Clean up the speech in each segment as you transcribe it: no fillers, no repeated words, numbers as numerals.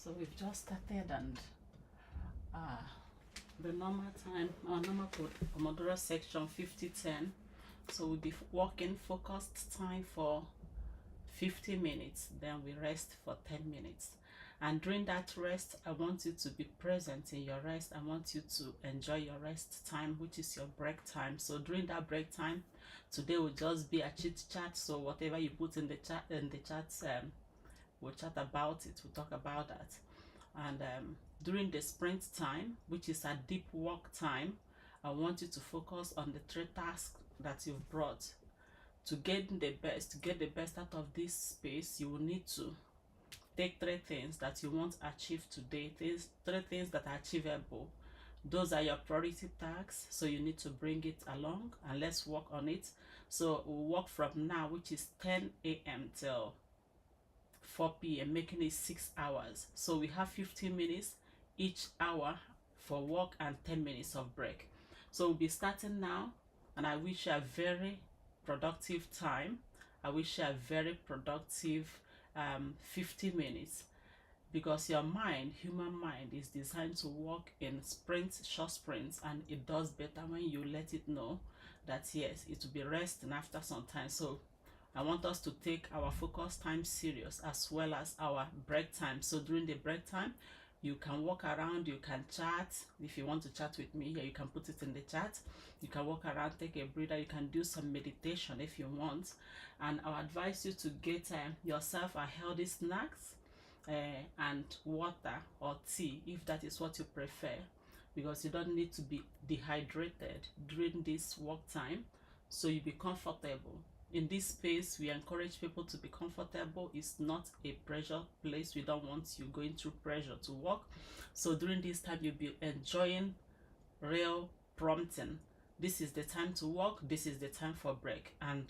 So we've just started, and uh, the normal time, our normal Pomodoro section 50-10. So we'll be working focused time for 50 minutes, then we rest for 10 minutes. And during that rest, I want you to be present in your rest. I want you to enjoy your rest time, which is your break time. So during that break time, today will just be a chit chat. So whatever you put in the chat, we'll chat about it, we'll talk about that. And during the sprint time, which is a deep work time, I want you to focus on the 3 tasks that you've brought. To get the best out of this space, you will need to take 3 things that you want to achieve today, 3 things that are achievable. Those are your priority tasks, so you need to bring it along and let's work on it. So we'll work from now, which is 10 a.m. till 4 p.m., making it 6 hours. So we have 15 minutes each hour for work and 10 minutes of break. So we'll be starting now, and I wish you a very productive time. I wish you a very productive 50 minutes, because your mind, human mind, is designed to work in sprints, short sprints, and it does better when you let it know that yes, it will be resting after some time. So I want us to take our focus time serious, as well as our break time. So during the break time, you can walk around, you can chat. If you want to chat with me here, you can put it in the chat. You can walk around, take a breather, you can do some meditation if you want. And I'll advise you to get yourself a healthy snacks and water or tea, if that is what you prefer, because you don't need to be dehydrated during this work time, so you be comfortable. In this space, we encourage people to be comfortable. It's not a pressure place. We don't want you going through pressure to work. So during this time, you'll be enjoying real prompting. This is the time to work, this is the time for break, and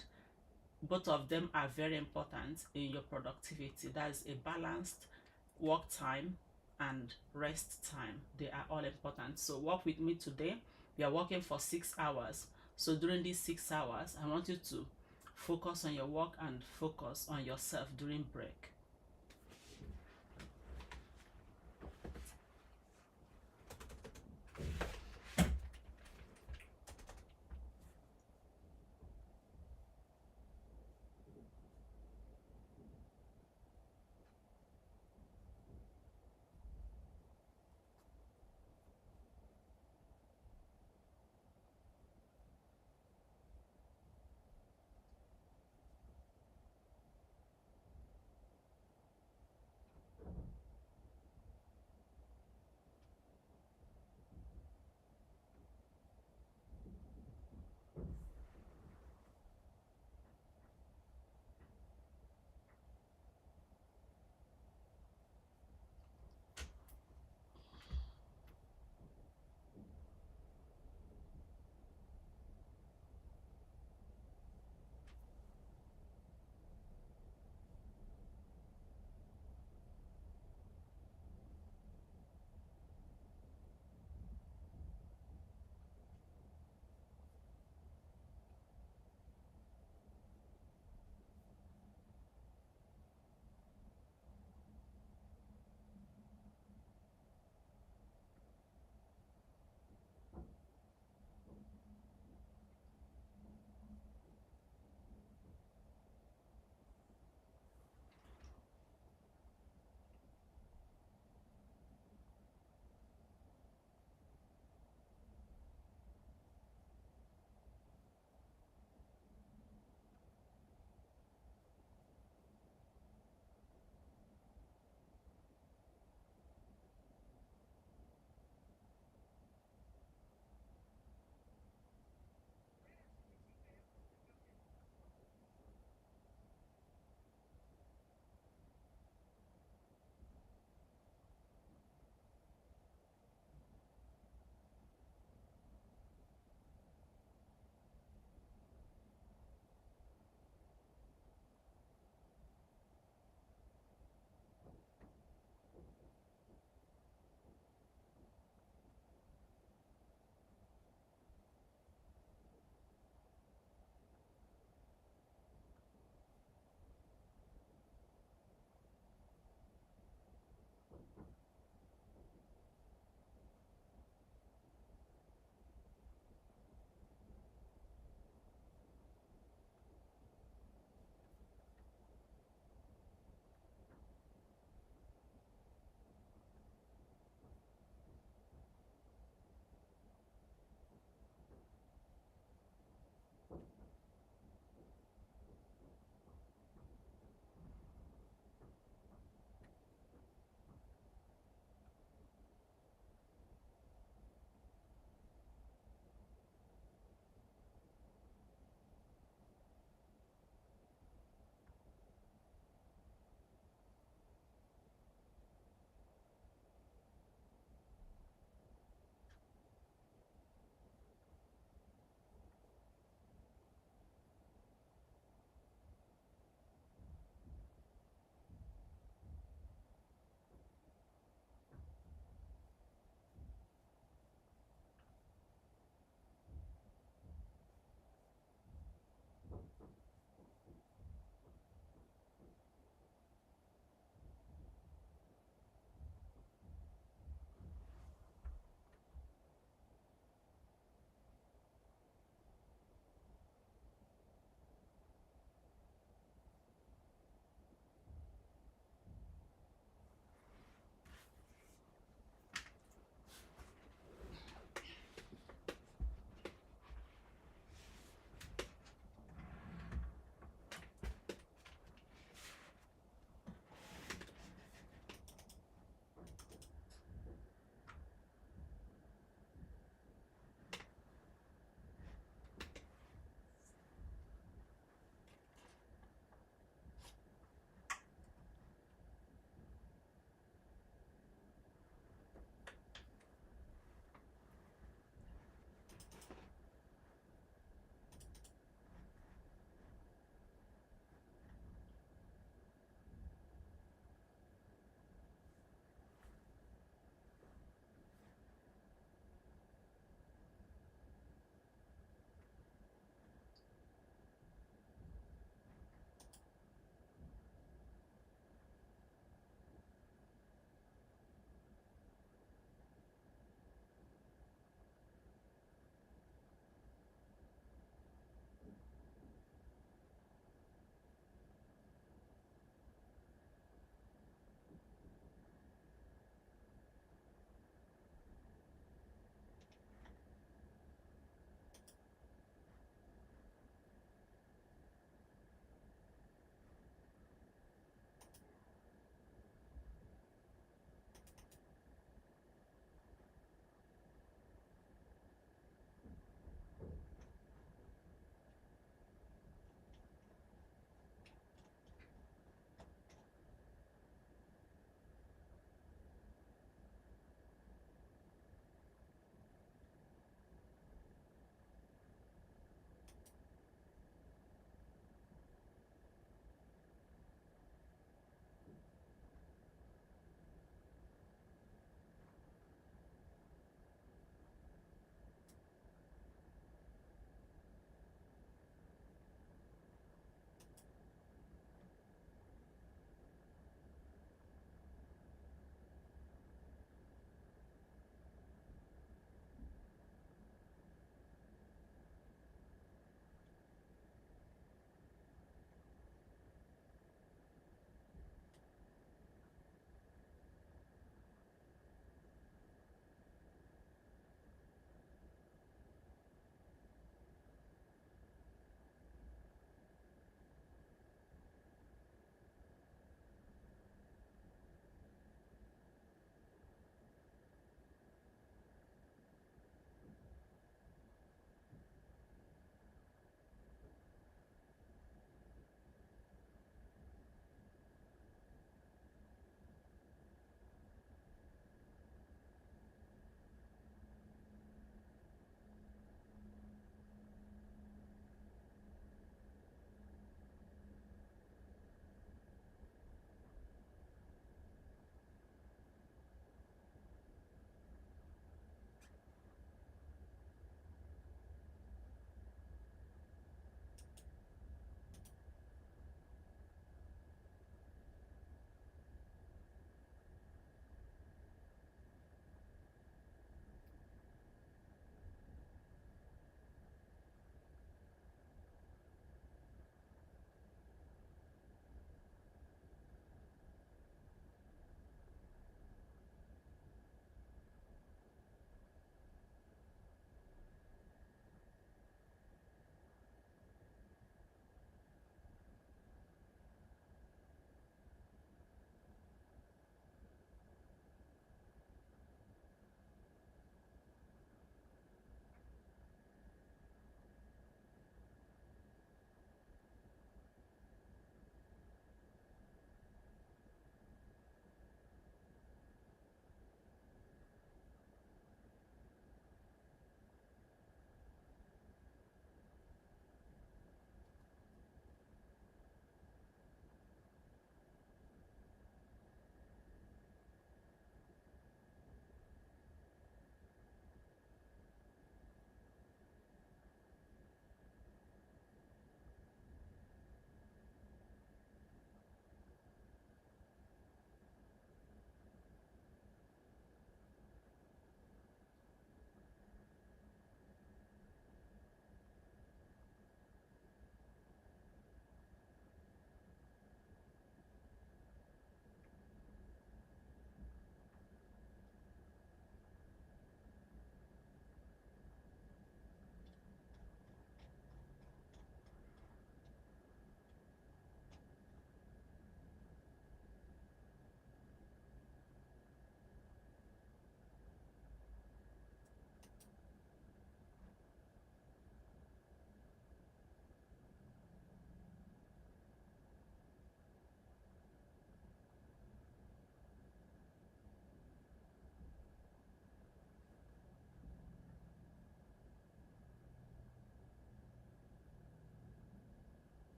both of them are very important in your productivity. That's a balanced work time and rest time. They are all important. So work with me today. We are working for 6 hours. So during these 6 hours, I want you to focus on your work and focus on yourself during break.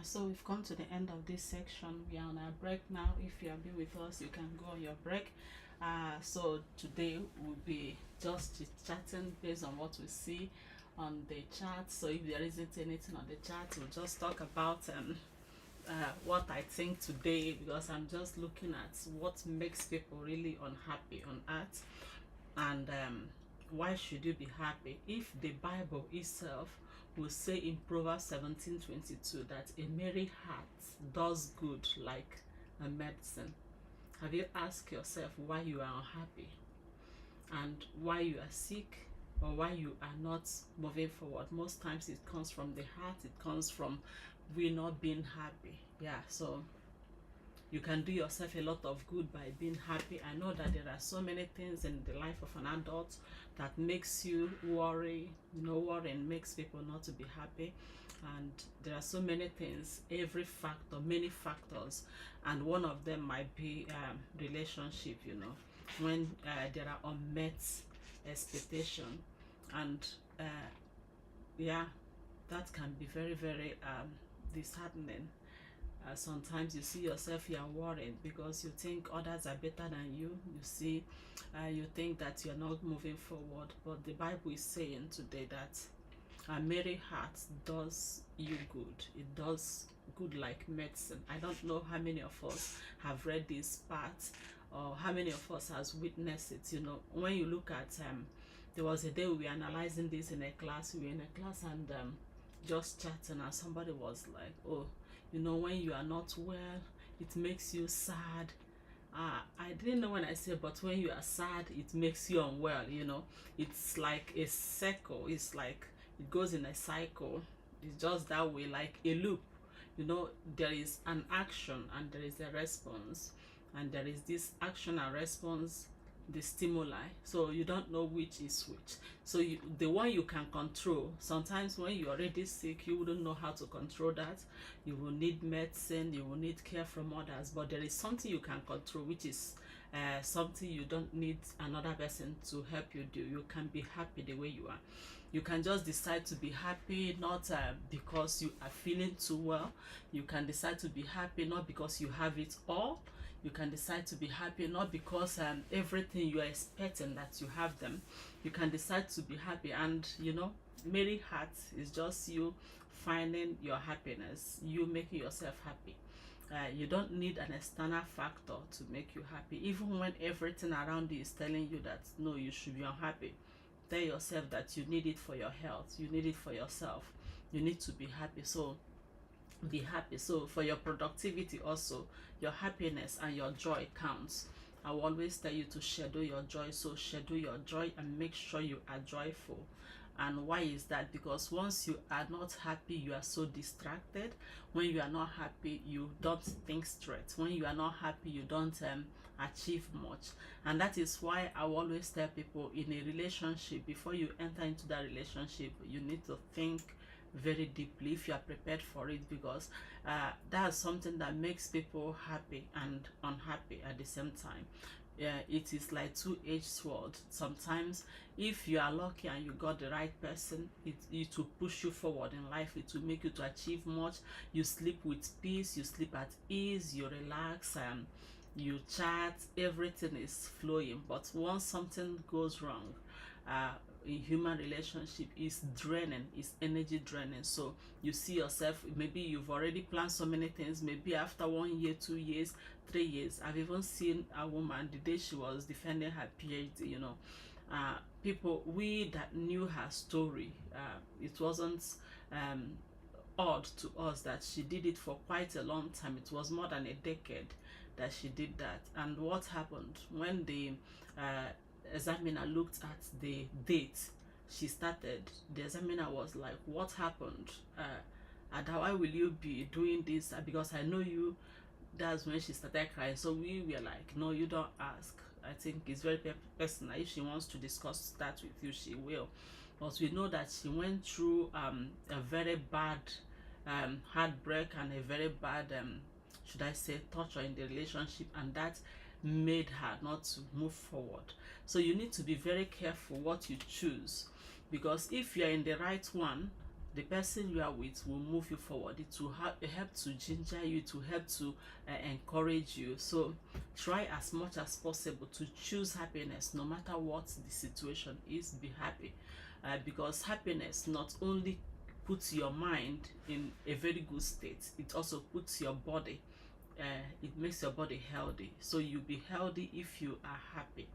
So we've come to the end of this section. We are on our break now. If you have been with us, you can go on your break. So today we'll be just chatting based on what we see on the chart. So if there isn't anything on the chart, we'll just talk about what I think today, because I'm just looking at what makes people really unhappy on earth, and why should you be happy if the Bible itself will say in Proverbs 17:22 that a merry heart does good like a medicine. Have you asked yourself why you are unhappy and why you are sick or why you are not moving forward? Most times it comes from the heart, it comes from we not being happy. Yeah, so you can do yourself a lot of good by being happy. I know that there are so many things in the life of an adult that makes you worry. Worrying makes people not to be happy, and there are so many things, many factors, and one of them might be relationship. When there are unmet expectation, and yeah, that can be very, very disheartening. Sometimes you see yourself, you are worried because you think others are better than you. You think that you're not moving forward. But the Bible is saying today that a merry heart does you good. It does good like medicine. I don't know how many of us have read this part, or how many of us has witnessed it. When you look at there was a day we were analyzing this in a class. We were in a class and just chatting, and somebody was like, oh, when you are not well, it makes you sad. I didn't know when I said, but when you are sad, it makes you unwell. It's like a circle. It's like it goes in a cycle. It's just that way, like a loop. There is an action and there is a response, and there is this action and response, the stimuli. So you don't know which is which. So the one you can control, sometimes when you're already sick, you wouldn't know how to control that. You will need medicine, you will need care from others, but there is something you can control, which is something you don't need another person to help you do. You can be happy the way you are. You can just decide to be happy, not because you are feeling too well. You can decide to be happy not because you have it all. You can decide to be happy not because everything you are expecting that you have them. You can decide to be happy, and merry heart is just you finding your happiness, you making yourself happy. You don't need an external factor to make you happy, even when everything around you is telling you that no, you should be unhappy. Tell yourself that you need it for your health, you need it for yourself, you need to be happy. So be happy. So for your productivity also, your happiness and your joy counts. I will always tell you to schedule your joy. So schedule your joy and make sure you are joyful. And why is that? Because once you are not happy, you are so distracted. When you are not happy, you don't think straight. When you are not happy, you don't achieve much. And that is why I will always tell people, in a relationship, before you enter into that relationship, you need to think very deeply if you are prepared for it, because that's something that makes people happy and unhappy at the same time. It is like two-edged sword. Sometimes if you are lucky and you got the right person, it will push you forward in life. It will make you to achieve much. You sleep with peace, you sleep at ease, you relax, and you chat, everything is flowing. But once something goes wrong, in human relationship, is draining, is energy draining. So you see yourself, maybe you've already planned so many things, maybe after 1 year, 2 years, 3 years. I've even seen a woman the day she was defending her PhD. People, we that knew her story, it wasn't odd to us that she did it for quite a long time. It was more than a decade that she did that. And what happened when the examiner looked at the date she started? The examiner was like, what happened? And why will you be doing this? Because I know you. That's when she started crying. So we were like, no, you don't ask. I think it's very personal. If she wants to discuss that with you, she will. But we know that she went through a very bad heartbreak and a very bad should I say torture in the relationship, and that made her not to move forward. So you need to be very careful what you choose, because if you're in the right one, The person you are with will move you forward. It will help to ginger you, to help to encourage you. So try as much as possible to choose happiness no matter what the situation is. Be happy, because happiness not only puts your mind in a very good state, it also puts your body, it makes your body healthy. So you'll be healthy if you are happy.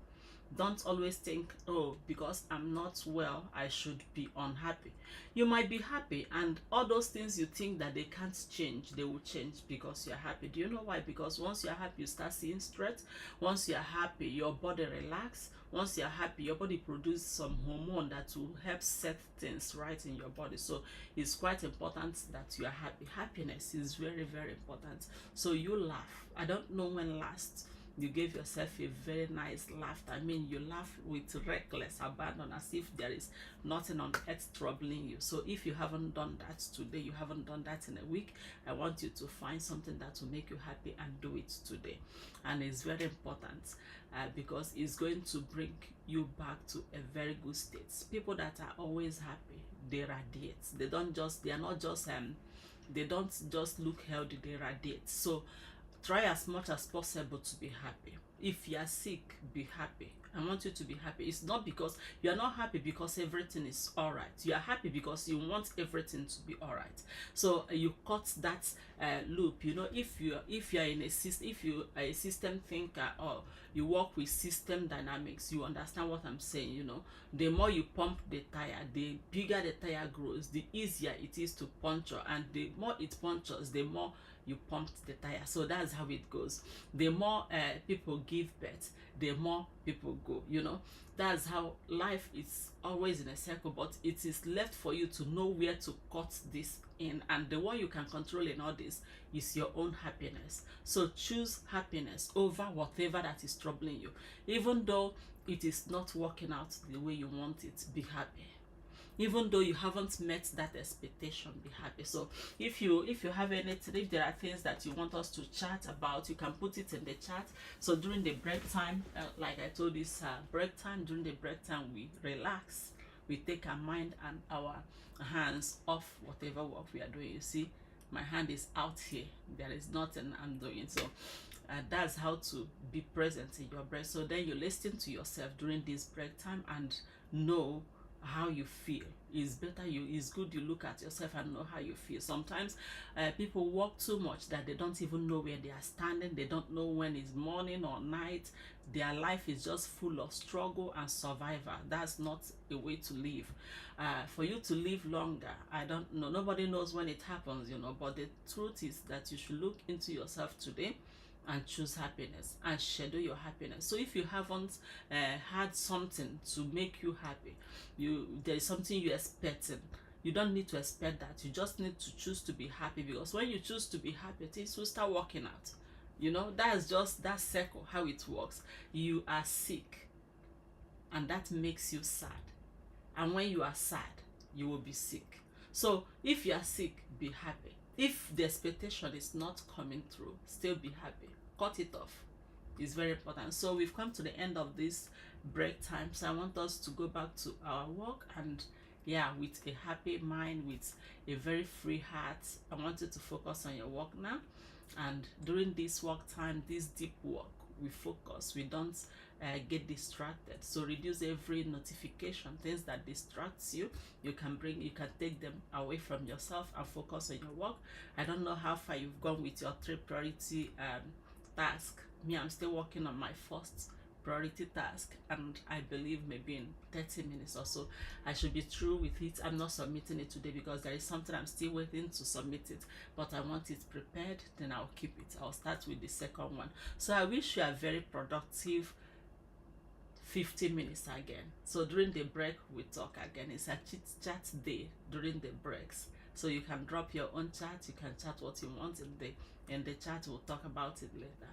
Don't always think, oh, because I'm not well, I should be unhappy. You might be happy, and all those things you think that they can't change, they will change because you're happy. Do you know why? Because once you're happy, you start seeing strength. Once you're happy, your body relax. Once you're happy, your body produces some hormone that will help set things right in your body. So it's quite important that you are happy. Happiness is very, very important. So you laugh. I don't know when last you gave yourself a very nice laughter. I mean, you laugh with reckless abandon, as if there is nothing on earth troubling you. So if you haven't done that today, you haven't done that in a week, I want you to find something that will make you happy and do it today. And it's very important, because it's going to bring you back to a very good state. People that are always happy, they radiate. They are not just they don't just look healthy, they radiate. So try as much as possible to be happy. If you are sick, be happy. I want you to be happy. It's not because you are not happy because everything is all right. You are happy because you want everything to be all right. So you cut that loop. You know, if you are in a system, if you are a system thinker, or you work with system dynamics, you understand what I'm saying. You know, the more you pump the tire, the bigger the tire grows, the easier it is to puncture, and the more it punctures, the more you pumped the tire. So that's how it goes. The more people give birth, the more people go. You know, that's how life is always in a circle, but it is left for you to know where to cut this in, and the one you can control in all this is your own happiness. So choose happiness over whatever that is troubling you. Even though it is not working out the way you want it, be happy. Even though you haven't met that expectation, be happy. So if you have anything, if there are things that you want us to chat about, you can put it in the chat. So during the break time, like I told you, break time, during the break time, we relax, we take our mind and our hands off whatever work we are doing. You see, my hand is out here, there is nothing I'm doing. So that's how to be present in your break. So then you listen to yourself during this break time and know how you feel. It's good you look at yourself and know how you feel. Sometimes people work too much that they don't even know where they are standing. They don't know when it's morning or night. Their life is just full of struggle and survival. That's not a way to live. For you to live longer, I don't know, nobody knows when it happens, you know, but the truth is that you should look into yourself today and choose happiness and schedule your happiness. So if you haven't had something to make you happy, there is something you're expecting, you don't need to expect that. You just need to choose to be happy, because when you choose to be happy, things will start working out. You know, that's just that circle, how it works. You are sick, and that makes you sad, and when you are sad, you will be sick. So if you are sick, be happy. If the expectation is not coming through, still be happy. Cut it off. It's very important. So we've come to the end of this break time. So I want us to go back to our work, and yeah, with a happy mind, with a very free heart. I want you to focus on your work now. And during this work time, this deep work, we focus. We don't get distracted. So reduce every notification, things that distracts you. You can take them away from yourself and focus on your work. I don't know how far you've gone with your 3 priority task. Me, I'm still working on my first priority task, and I believe maybe in 30 minutes or so I should be through with it. I'm not submitting it today because there is something I'm still waiting to submit it, but I want it prepared, then I'll keep it. I'll start with the second one. So I wish you a very productive 15 minutes again. So during the break, we talk again. It's a chit chat day during the breaks. So you can drop your own chat, you can chat what you want in the chat. We'll talk about it later.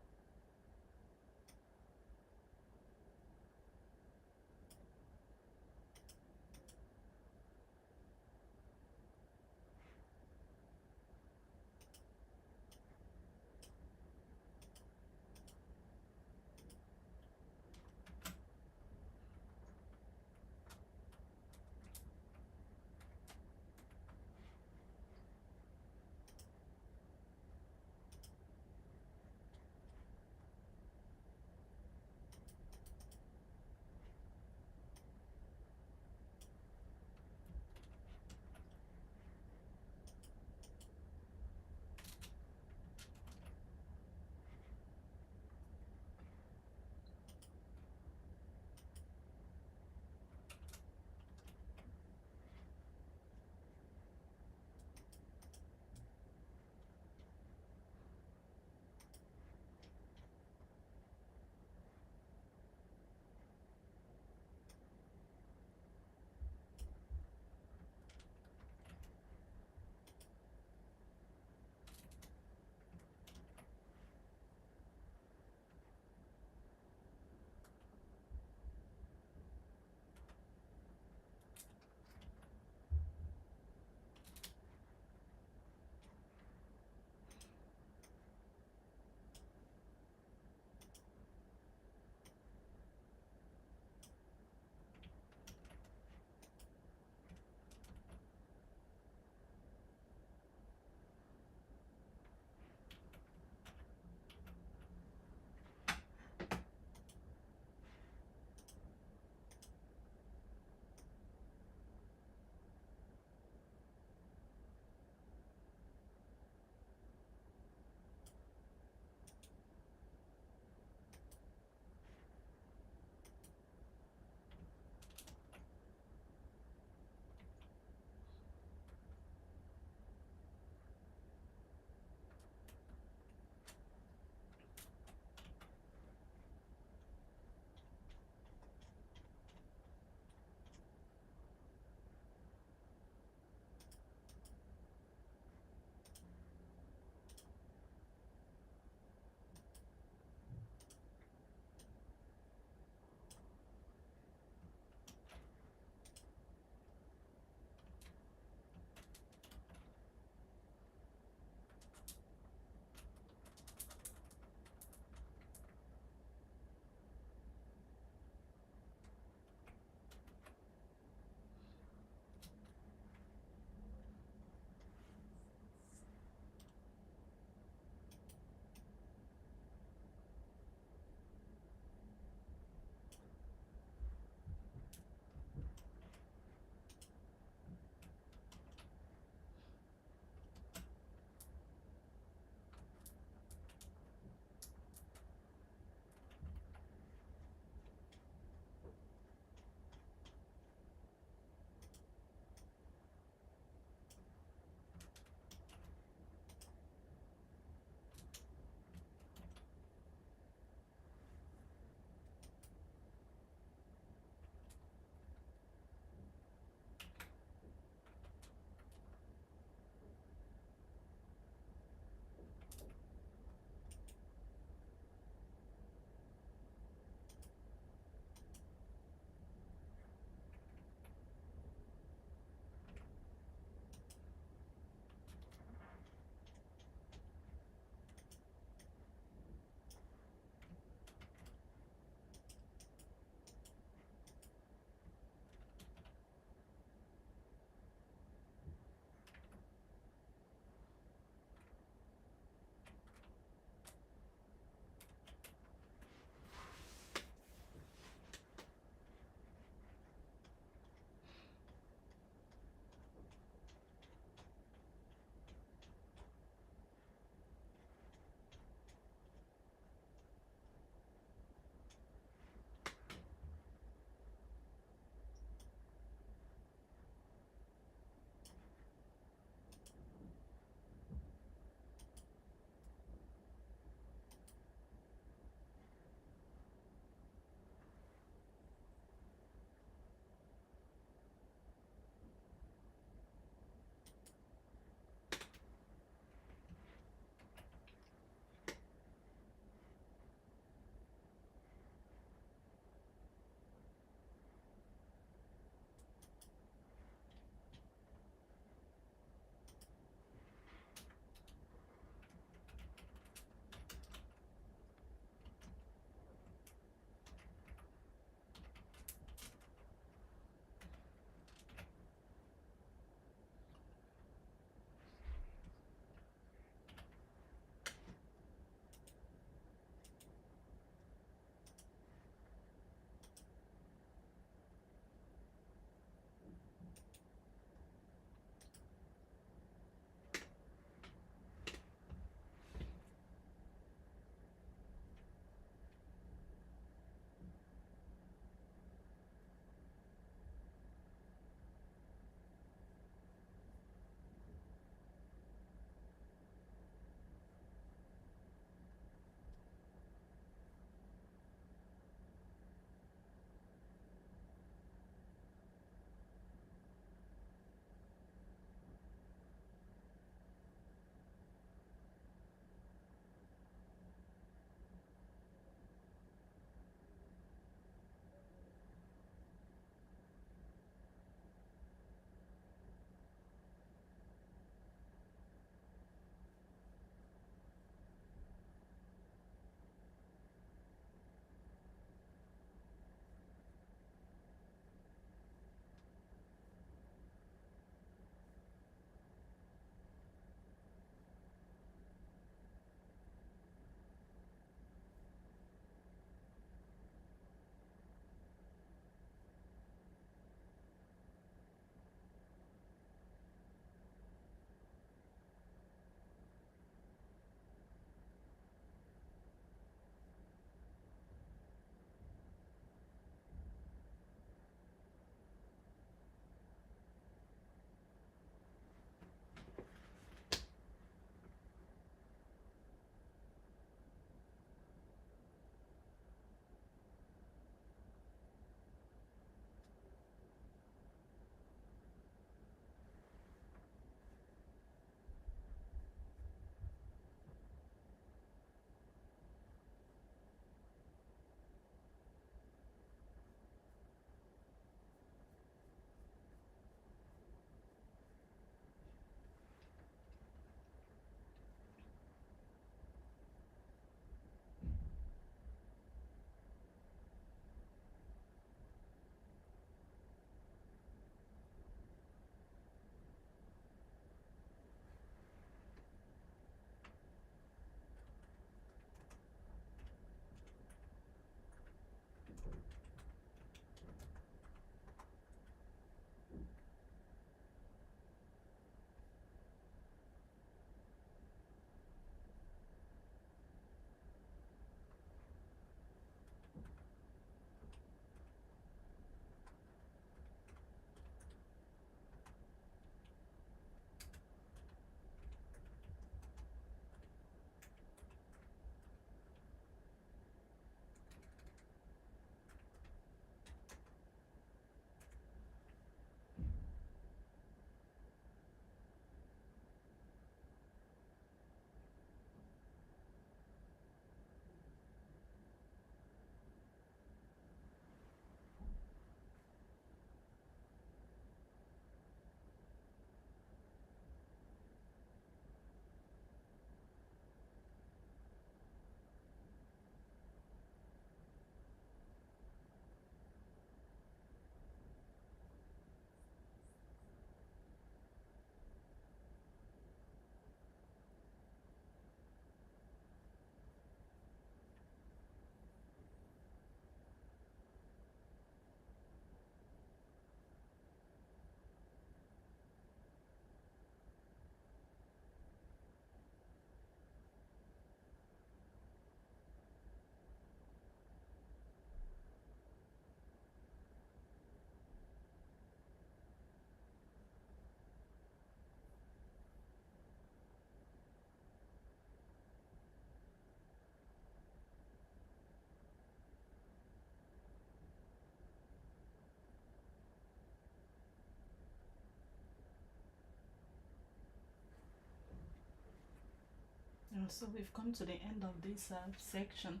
So we've come to the end of this section.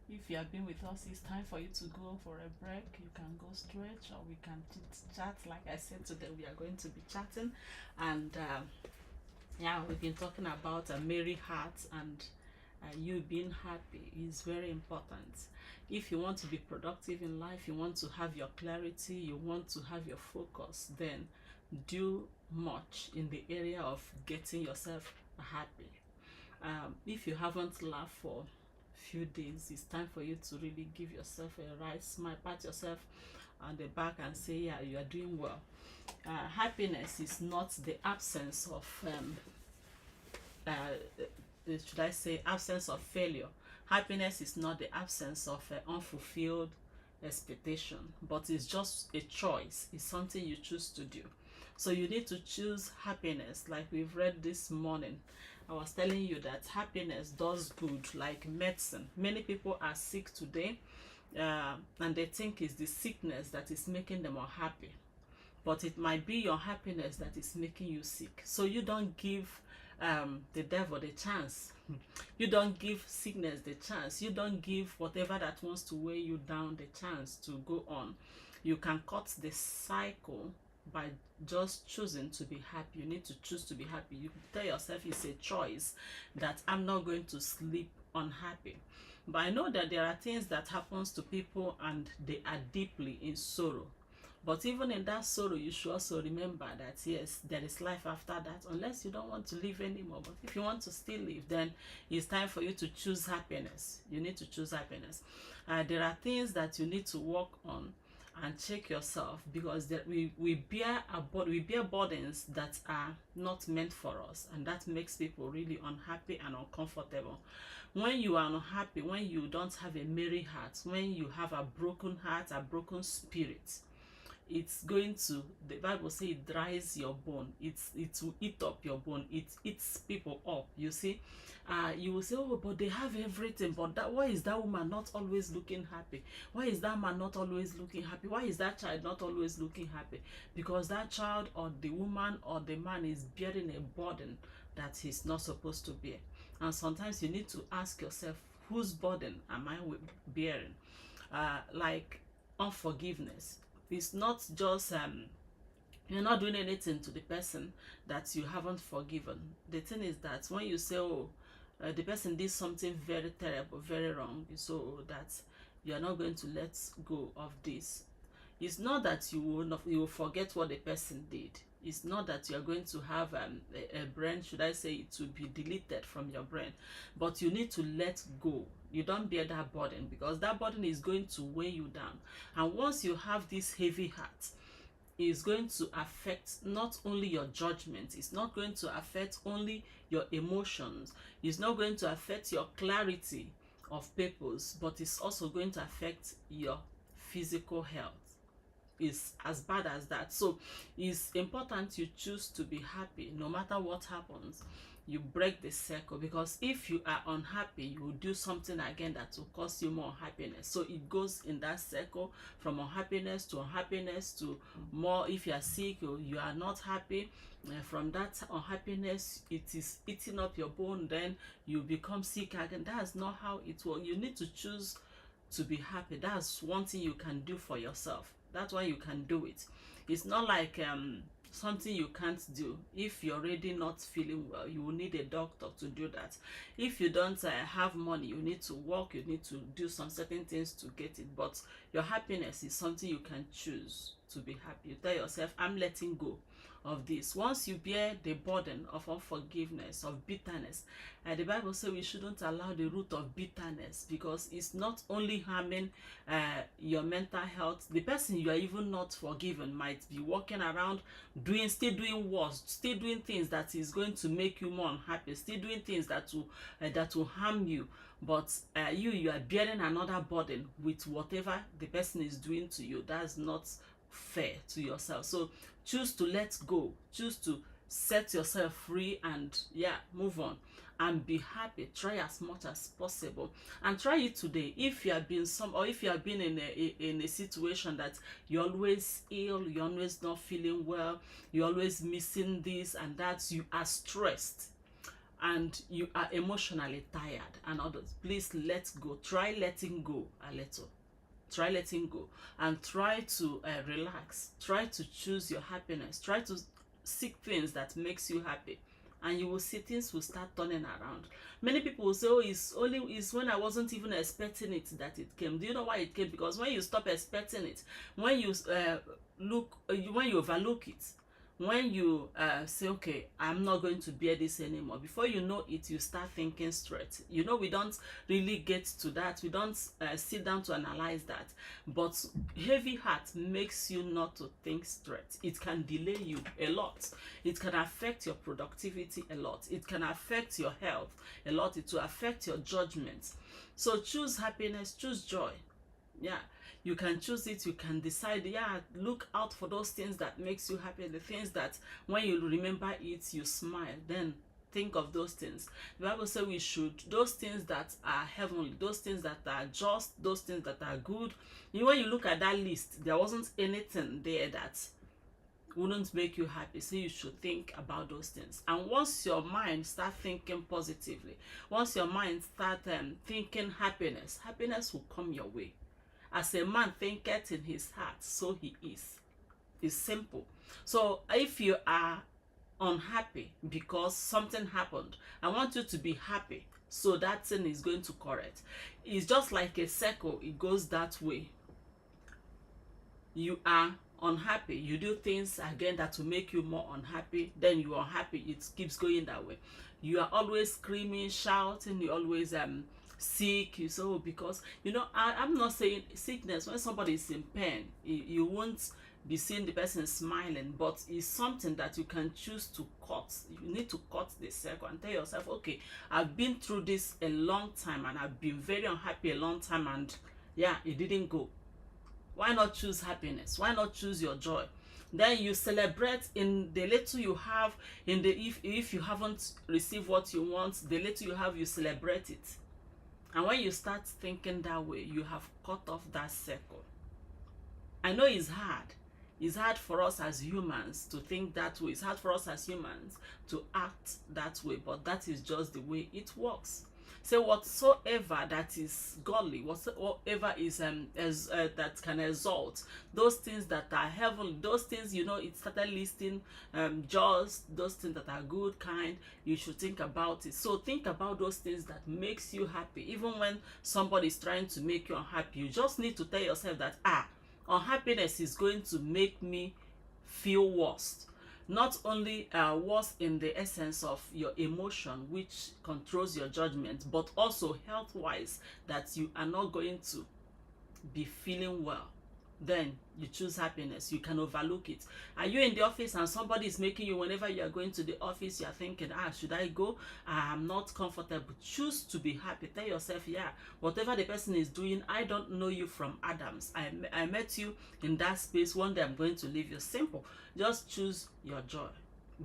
If you have been with us, it's time for you to go for a break. You can go stretch, or we can chat. Like I said, today we are going to be chatting, and yeah, we've been talking about a merry heart, and you being happy is very important. If you want to be productive in life, you want to have your clarity, you want to have your focus, then do much in the area of getting yourself happy. If you haven't laughed for a few days, it's time for you to really give yourself a right smile, pat yourself on the back and say, yeah, you are doing well. Happiness is not the absence of should I say, absence of failure. Happiness is not the absence of unfulfilled expectation, but it's just a choice. It's something you choose to do. So you need to choose happiness. Like we've read this morning, I was telling you that happiness does good, like medicine. Many people are sick today, and they think it's the sickness that is making them unhappy, but it might be your happiness that is making you sick. So you don't give the devil the chance. You don't give sickness the chance. You don't give whatever that wants to weigh you down the chance to go on. You can cut the cycle by just choosing to be happy. You need to choose to be happy. You tell yourself it's a choice that I'm not going to sleep unhappy. But I know that there are things that happens to people and they are deeply in sorrow. But even in that sorrow, you should also remember that yes, there is life after that, unless you don't want to live anymore. But if you want to still live, then it's time for you to choose happiness. You need to choose happiness. There are things that you need to work on and check yourself, because we bear burdens that are not meant for us, and that makes people really unhappy and uncomfortable. When you are unhappy, when you don't have a merry heart, when you have a broken heart, a broken spirit, it's going to, the Bible says, it dries your bone. It will eat up your bone. It eats people up. You see, you will say, oh, but they have everything. But why is that woman not always looking happy? Why is that man not always looking happy? Why is that child not always looking happy? Because that child or the woman or the man is bearing a burden that he's not supposed to bear. And sometimes you need to ask yourself, whose burden am I bearing? Like unforgiveness. It's not just you're not doing anything to the person that you haven't forgiven. The thing is that when you say, oh, the person did something very terrible, very wrong, so that you are not going to let go of this. It's not that you will forget what the person did. It's not that you are going to have a brain, should I say, it will be deleted from your brain. But you need to let go. You don't bear that burden, because that burden is going to weigh you down. And once you have this heavy heart, it's going to affect not only your judgment, it's not going to affect only your emotions, it's not going to affect your clarity of purpose, but it's also going to affect your physical health. Is as bad as that. So it's important you choose to be happy no matter what happens. You break the circle, because if you are unhappy, you will do something again that will cause you more unhappiness. So it goes in that circle, from unhappiness to more. If you are sick or you are not happy, from that unhappiness, it is eating up your bone, then you become sick again. That's not how it works. You need to choose to be happy. That's one thing you can do for yourself. That's why you can do it. It's not like something you can't do. If you're already not feeling well, you will need a doctor to do that. If you don't have money, you need to work, you need to do some certain things to get it. But your happiness is something you can choose to be happy. You tell yourself, I'm letting go of this. Once you bear the burden of unforgiveness, of bitterness, the Bible says we shouldn't allow the root of bitterness, because it's not only harming your mental health. The person you are even not forgiven might be walking around still doing worse, still doing things that is going to make you more unhappy, still doing things that will harm you. But you are bearing another burden with whatever the person is doing to you. That's not fair to yourself. So choose to let go, choose to set yourself free, and move on and be happy. Try as much as possible, and try it today. If you have been in a situation that you're always ill, you're always not feeling well, you're always missing this and that, you are stressed, and you are emotionally tired and others, please let go. Try letting go a little. Try letting go and try to relax. Try to choose your happiness. Try to seek things that makes you happy, and you will see things will start turning around. Many people will say, oh, it's when I wasn't even expecting it that it came. Do you know why it came? Because when you stop expecting it, when you when you overlook it, when you say, okay, I'm not going to bear this anymore, before you know it, you start thinking straight. You know, we don't really get to that. We don't sit down to analyze that. But heavy heart makes you not to think straight. It can delay you a lot. It can affect your productivity a lot. It can affect your health a lot. It will affect your judgment. So choose happiness, choose joy. Yeah, you can choose it. You can decide, yeah, look out for those things that makes you happy, the things that when you remember it you smile. Then think of those things. The Bible says we should, those things that are heavenly, those things that are just, those things that are good. You know, when you look at that list, there wasn't anything there that wouldn't make you happy. So you should think about those things. And once your mind start thinking positively, once your mind start thinking happiness, happiness will come your way. As a man thinketh in his heart, so he is. It's simple. So if you are unhappy because something happened, I want you to be happy, so that thing is going to correct. It's just like a circle. It goes that way. You are unhappy, you do things again that will make you more unhappy, then you are happy. It keeps going that way. You are always screaming, shouting, you always sick. You say, oh, because you know, I'm not saying sickness. When somebody is in pain, you won't be seeing the person smiling, but it's something that you can choose to cut. You need to cut the circle and tell yourself, okay, I've been through this a long time and I've been very unhappy a long time, and yeah, it didn't go. Why not choose happiness? Why not choose your joy? Then you celebrate in the little you have. In the if you haven't received what you want, the little you have, you celebrate it. And when you start thinking that way, you have cut off that circle. I know it's hard. It's hard for us as humans to think that way. It's hard for us as humans to act that way, but that is just the way it works. So whatsoever that is godly, whatever is that can exalt, those things that are heavenly, those things, you know, it started listing just those things that are good, kind, you should think about it. So think about those things that makes you happy. Even when somebody is trying to make you unhappy, you just need to tell yourself that unhappiness is going to make me feel worse. Not only worse in the essence of your emotion, which controls your judgment, but also health-wise, that you are not going to be feeling well. Then you choose happiness. You can overlook it. Are you in the office and somebody is making you, whenever you are going to the office, you are thinking, should I go? I'm not comfortable. Choose to be happy. Tell yourself, yeah, whatever the person is doing, I don't know you from Adams. I met you in that space. One day I'm going to leave you. Simple. Just choose your joy,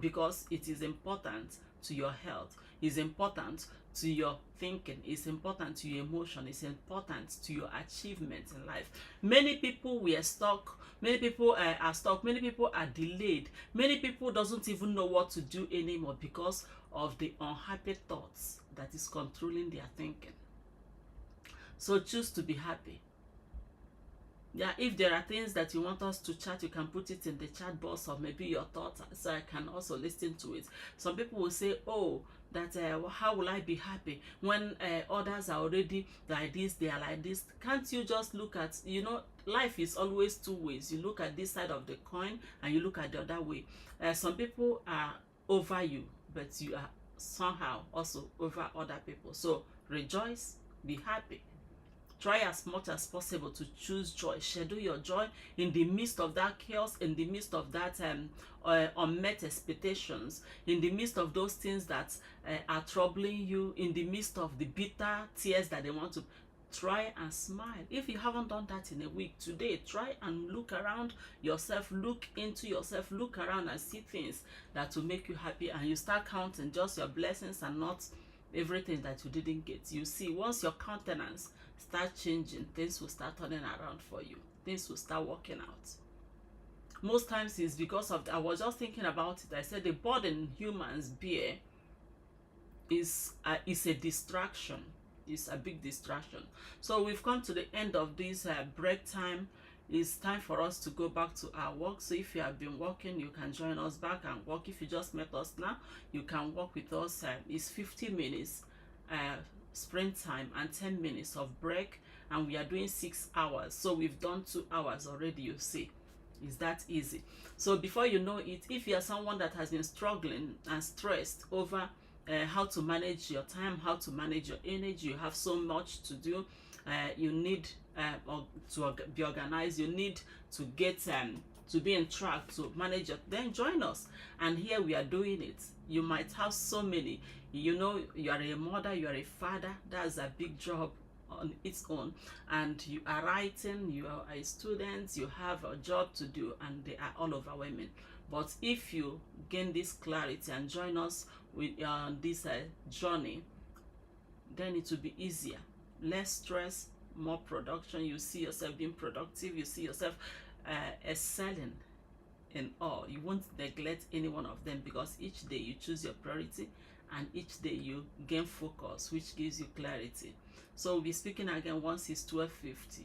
because it is important to your health. It's important to your thinking. It's important to your emotion. It's important to your achievements in life. Many people were stuck. Many people are stuck. Many people are delayed. Many people doesn't even know what to do anymore because of the unhappy thoughts that is controlling their thinking. So choose to be happy. Yeah, if there are things that you want us to chat, you can put it in the chat box, or maybe your thoughts, so I can also listen to it. Some people will say, oh, that how will I be happy when others are already like this, they are like this. Can't you just look at, you know, life is always two ways. You look at this side of the coin and you look at the other way. Some people are over you, but you are somehow also over other people. So rejoice, be happy. Try as much as possible to choose joy. Schedule your joy in the midst of that chaos, in the midst of that unmet expectations, in the midst of those things that are troubling you, in the midst of the bitter tears that they want to. Try and smile. If you haven't done that in a week, today, try and look around yourself, look into yourself, look around and see things that will make you happy, and you start counting just your blessings and not everything that you didn't get. You see, once your countenance start changing, things will start turning around for you. Things will start working out. Most times it's because of, I was just thinking about it. I said the burden humans bear is a distraction. It's a big distraction. So we've come to the end of this break time. It's time for us to go back to our work. So if you have been working, you can join us back and work. If you just met us now, you can work with us. It's 50 minutes sprint time and 10 minutes of break, and we are doing 6 hours. So we've done 2 hours already, you see. It's that easy. So before you know it, if you are someone that has been struggling and stressed over how to manage your time, how to manage your energy, you have so much to do, you need to be organized, you need to get to be in track, to manage it, then join us. And here we are doing it. You might have so many, you know, you are a mother, you are a father. That's a big job on its own, and you are writing, you are a student, you have a job to do, and they are all overwhelming. But if you gain this clarity and join us with this journey, then it will be easier. Less stress, more production. You see yourself being productive, you see yourself excelling in all. You won't neglect any one of them, because each day you choose your priority, and each day you gain focus, which gives you clarity. So we'll be speaking again once it's 12:50.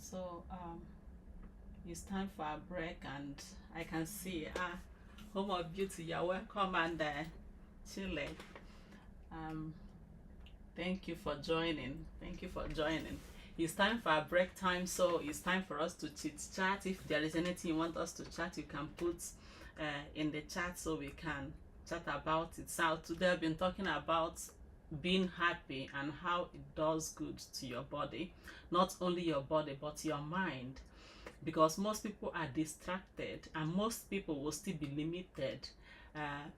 So it's time for a break, and I can see Home of Beauty, you're welcome, and Chile. Um, thank you for joining. Thank you for joining. It's time for a break time, so it's time for us to chit chat. If there is anything you want us to chat, you can put in the chat so we can chat about it. So today I've been talking about being happy and how it does good to your body, not only your body but your mind, because most people are distracted and most people will still be limited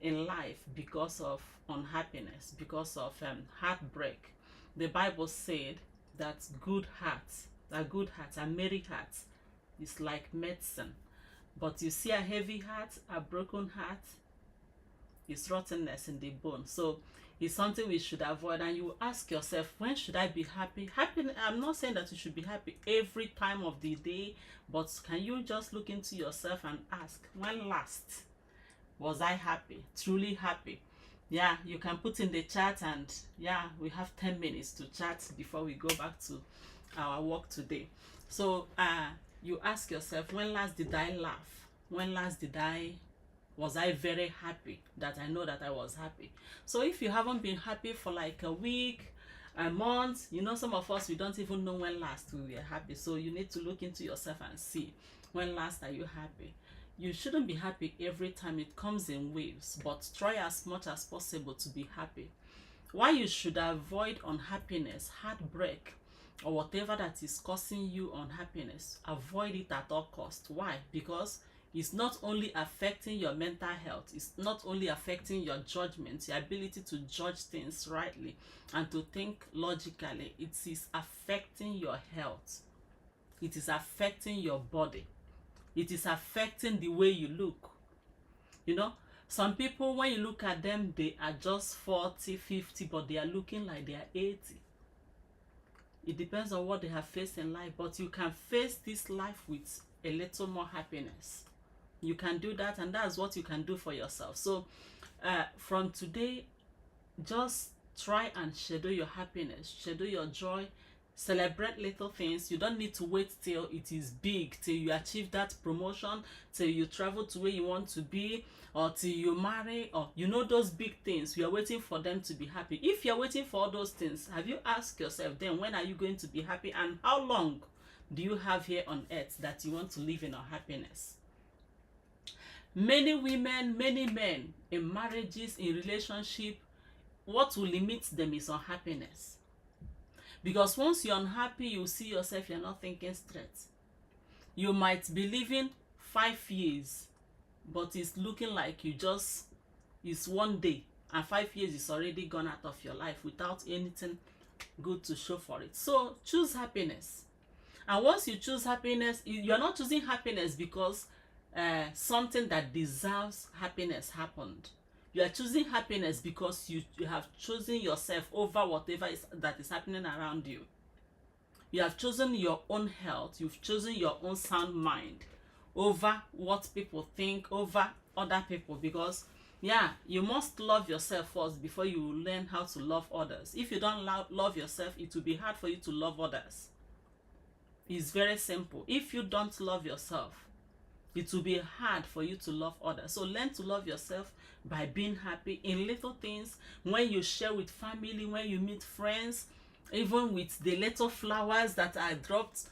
in life because of unhappiness, because of heartbreak. The Bible said that good heart, a merry heart is like medicine, but you see a heavy heart, a broken heart, is rottenness in the bone. So it's something we should avoid. And you ask yourself, when should I be happy? I'm not saying that you should be happy every time of the day, but can you just look into yourself and ask, when last was I happy, truly happy? Yeah, you can put in the chat, and yeah, we have 10 minutes to chat before we go back to our work today. So you ask yourself, when last did I laugh? When last was I very happy, that I know that I was happy? So if you haven't been happy for like a week, a month, you know, some of us, we don't even know when last we were happy. So you need to look into yourself and see, when last are you happy? You shouldn't be happy every time. It comes in waves, but try as much as possible to be happy. Why you should avoid unhappiness, heartbreak, or whatever that is causing you unhappiness, avoid it at all costs. Why? Because it's not only affecting your mental health, it's not only affecting your judgment, your ability to judge things rightly and to think logically. It is affecting your health. It is affecting your body. It is affecting the way you look. You know, some people, when you look at them, they are just 40, 50, but they are looking like they are 80. It depends on what they have faced in life, but you can face this life with a little more happiness. You can do that, and that's what you can do for yourself. So from today, just try and schedule your happiness, schedule your joy, celebrate little things. You don't need to wait till it is big, till you achieve that promotion, till you travel to where you want to be, or till you marry, or you know, those big things. You are waiting for them to be happy. If you're waiting for all those things, have you asked yourself then, when are you going to be happy, and how long do you have here on earth that you want to live in unhappiness? Many women, many men in marriages, in relationship, what will limit them is unhappiness. Because once you're unhappy, you see yourself, you're not thinking straight. You might be living 5 years, but it's looking like it's one day, and 5 years is already gone out of your life without anything good to show for it. So choose happiness. And once you choose happiness, you're not choosing happiness because something that deserves happiness happened. You are choosing happiness because you have chosen yourself over whatever that is happening around you. You have chosen your own health. You've chosen your own sound mind over what people think, over other people. Because yeah, you must love yourself first before you learn how to love others. If you don't love yourself, it will be hard for you to love others. It's very simple. If you don't love yourself, it will be hard for you to love others. So learn to love yourself by being happy in little things. When you share with family, when you meet friends, even with the little flowers that are dropped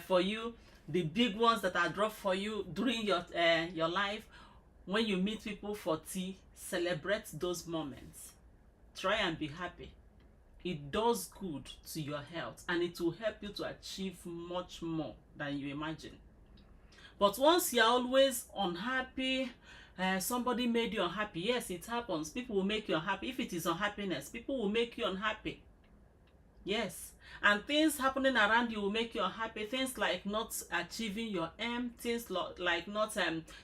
for you, the big ones that are dropped for you during your life. When you meet people for tea, celebrate those moments. Try and be happy. It does good to your health, and it will help you to achieve much more than you imagine. But once you're always unhappy, somebody made you unhappy. Yes, it happens. People will make you unhappy. If it is unhappiness, people will make you unhappy. Yes. And things happening around you will make you unhappy. Things like not achieving your aim, things like not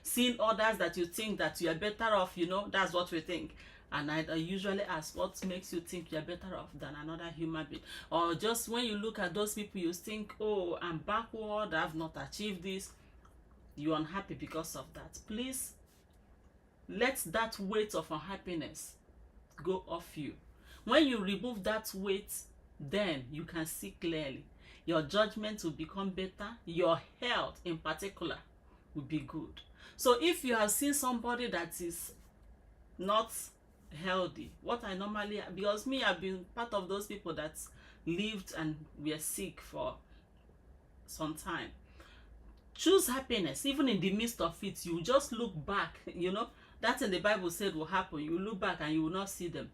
seeing others that you think that you are better off, you know, that's what we think. And I usually ask, what makes you think you're better off than another human being? Or just when you look at those people, you think, oh, I'm backward, I've not achieved this. You're unhappy because of that. Please let that weight of unhappiness go off you. When you remove that weight, then you can see clearly. your judgment will become better, your health in particular will be good. So if you have seen somebody that is not healthy, what I normally, because me, I've been part of those people that lived and were sick for some time. Choose happiness. Even in the midst of it, you just look back, you know, that in the Bible said will happen. You look back and you will not see them.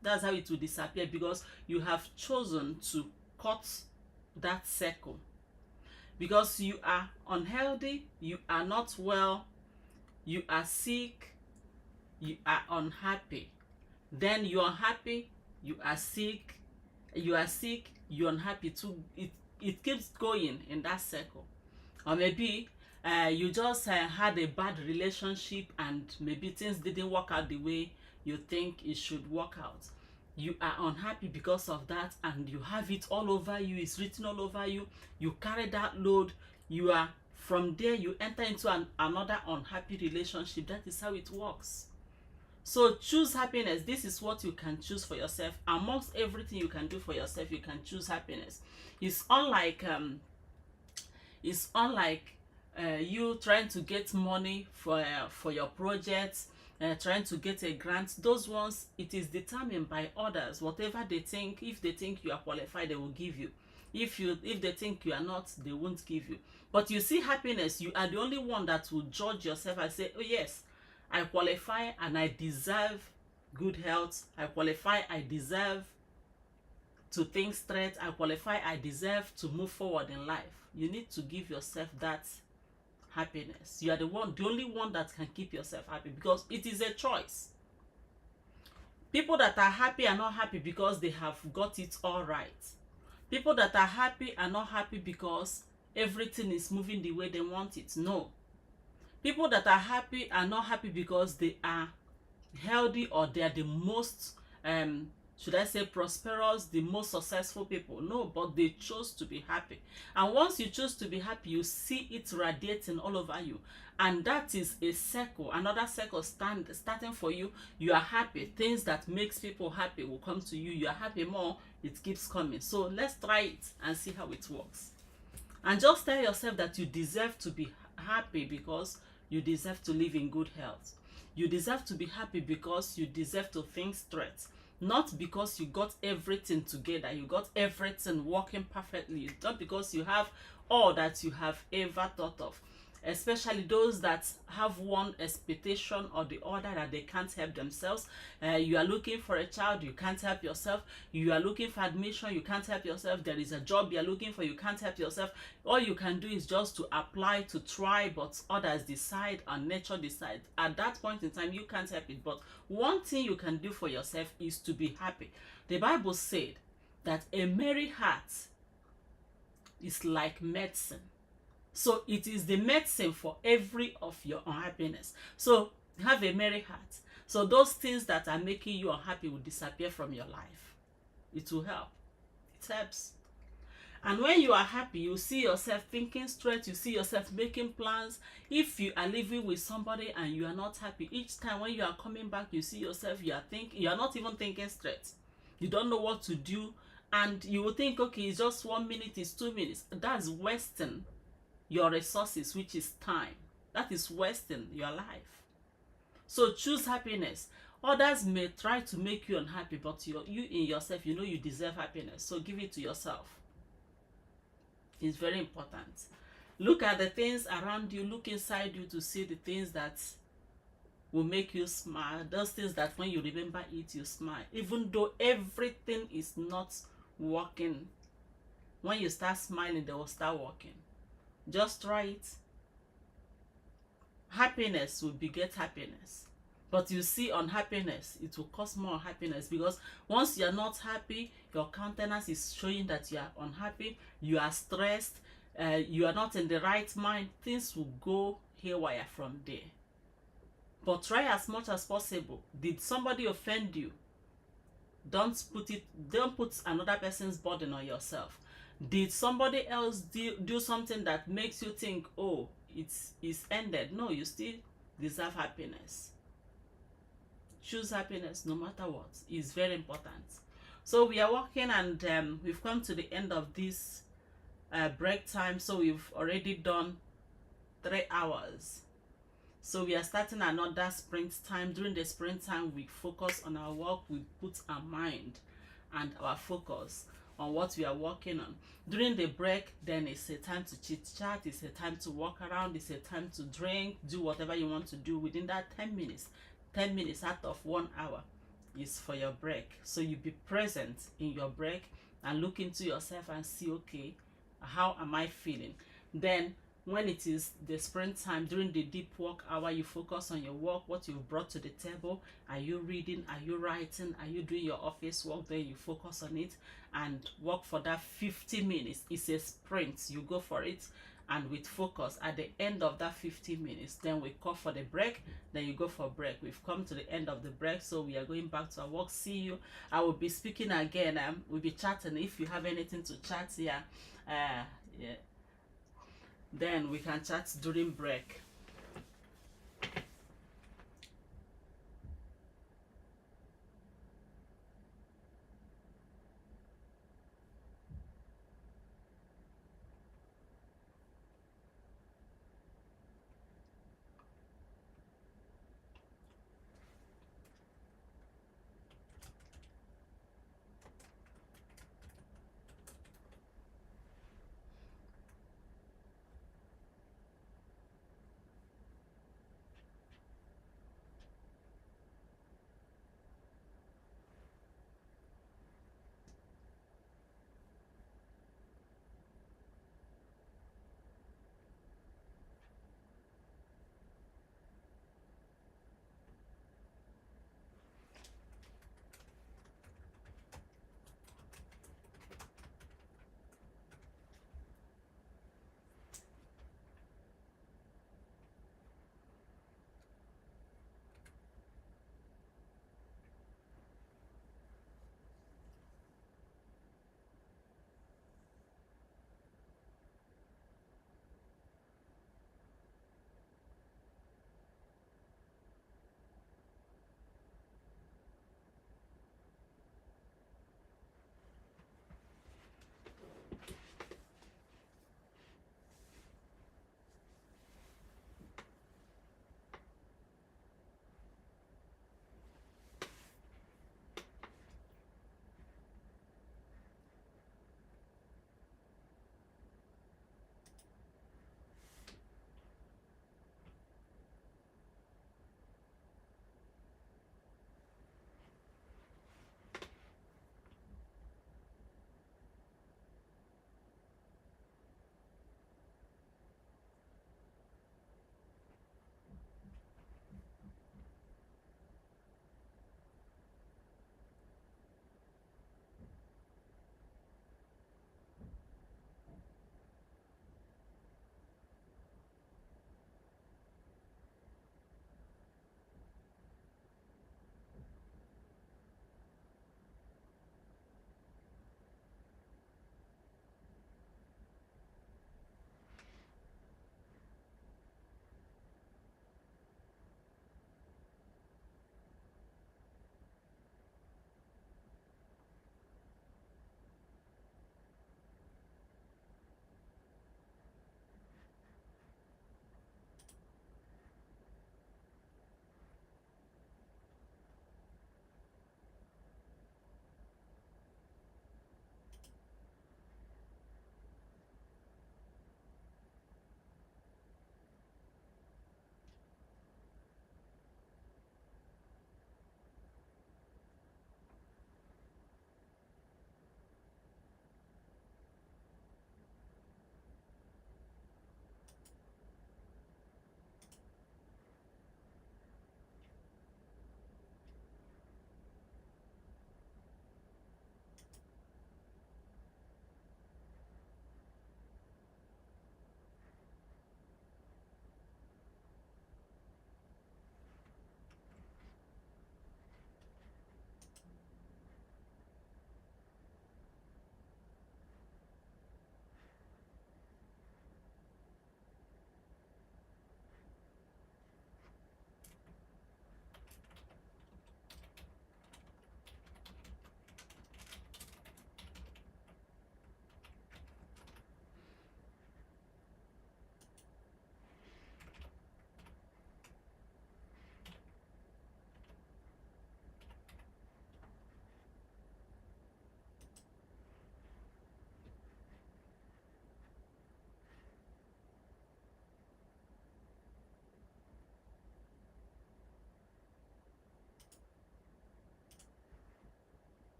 That's how it will disappear, because you have chosen to cut that circle. Because you are unhealthy, you are not well, you are sick, you are unhappy. Then you're unhappy, you are sick, you're unhappy too. It keeps going in that circle. Or maybe you just had a bad relationship and maybe things didn't work out the way you think it should work out. You are unhappy because of that, and you have it all over you, it's written all over you. You carry that load. You are, from there you enter into another unhappy relationship. That is how it works. So choose happiness. This is what you can choose for yourself. Amongst everything you can do for yourself, you can choose happiness. It's unlike you trying to get money for your projects, trying to get a grant. Those ones, it is determined by others. Whatever they think, if they think you are qualified, they will give you. If they think you are not, they won't give you. But you see, happiness, you are the only one that will judge yourself and say, oh yes, I qualify and I deserve good health. I qualify, I deserve to think straight. I qualify, I deserve to move forward in life. You need to give yourself that happiness. You are the only one that can keep yourself happy, because it is a choice. People that are happy are not happy because they have got it all right. People that are happy are not happy because everything is moving the way they want it. No. People that are happy are not happy because they are healthy, or they are the most should I say prosperous, the most successful people. No, but they chose to be happy. And once you choose to be happy, you see it radiating all over you. And that is a circle, another circle starting for you. You are happy. Things that makes people happy will come to you. You are happy more, it keeps coming. So let's try it and see how it works. And just tell yourself that you deserve to be happy because you deserve to live in good health. You deserve to be happy because you deserve to think straight. Not because you got everything together, you got everything working perfectly. Not because you have all that you have ever thought of. Especially those that have one expectation or the other that they can't help themselves. You are looking for a child, you can't help yourself. You are looking for admission, you can't help yourself. There is a job you are looking for, you can't help yourself. All you can do is just to apply, to try, but others decide and nature decides. At that point in time, you can't help it. But one thing you can do for yourself is to be happy. The Bible said that a merry heart is like medicine. So it is the medicine for every of your unhappiness. So have a merry heart. So those things that are making you unhappy will disappear from your life. It will help. It helps. And when you are happy, you see yourself thinking straight. You see yourself making plans. If you are living with somebody and you are not happy, each time when you are coming back, you see yourself, you are not even thinking straight. You don't know what to do. And you will think, okay, it's just 1 minute, it's 2 minutes. That's wasting your resources, which is time. That is wasting your life. So choose happiness. Others may try to make you unhappy, but you in yourself, you know you deserve happiness. So give it to yourself. It's very important. Look at the things around you. Look inside you to see the things that will make you smile. Those things that when you remember it, you smile. Even though everything is not working, when you start smiling, they will start working. Just try it. Happiness will beget happiness. But you see, unhappiness, it will cause more unhappiness, because once you are not happy, your countenance is showing that you are unhappy, you are stressed, you are not in the right mind. Things will go haywire from there. But try as much as possible. Did somebody offend you? Don't put another person's burden on yourself. Did somebody else do something that makes you think, oh, it's ended? No, you still deserve happiness. Choose happiness no matter what. It's very important. So we are working, and we've come to the end of this break time, so we've already done 3 hours. So we are starting another sprint time. During the sprint time, we focus on our work. We put our mind and our focus on what we are working on. During the break, then it's a time to chit chat, it's a time to walk around, it's a time to drink, do whatever you want to do within that 10 minutes. 10 minutes out of 1 hour is for your break. So you be present in your break and look into yourself and see, okay, how am I feeling? Then when it is the sprint time, during the deep work hour, you focus on your work, what you've brought to the table. Are you reading? Are you writing? Are you doing your office work? Then you focus on it and work for that 50 minutes. It's a sprint. You go for it and with focus. At the end of that 50 minutes, then we call for the break. Then you go for break. We've come to the end of the break, so we are going back to our work. See you. I will be speaking again. We'll be chatting. If you have anything to chat here, yeah, then we can chat during break.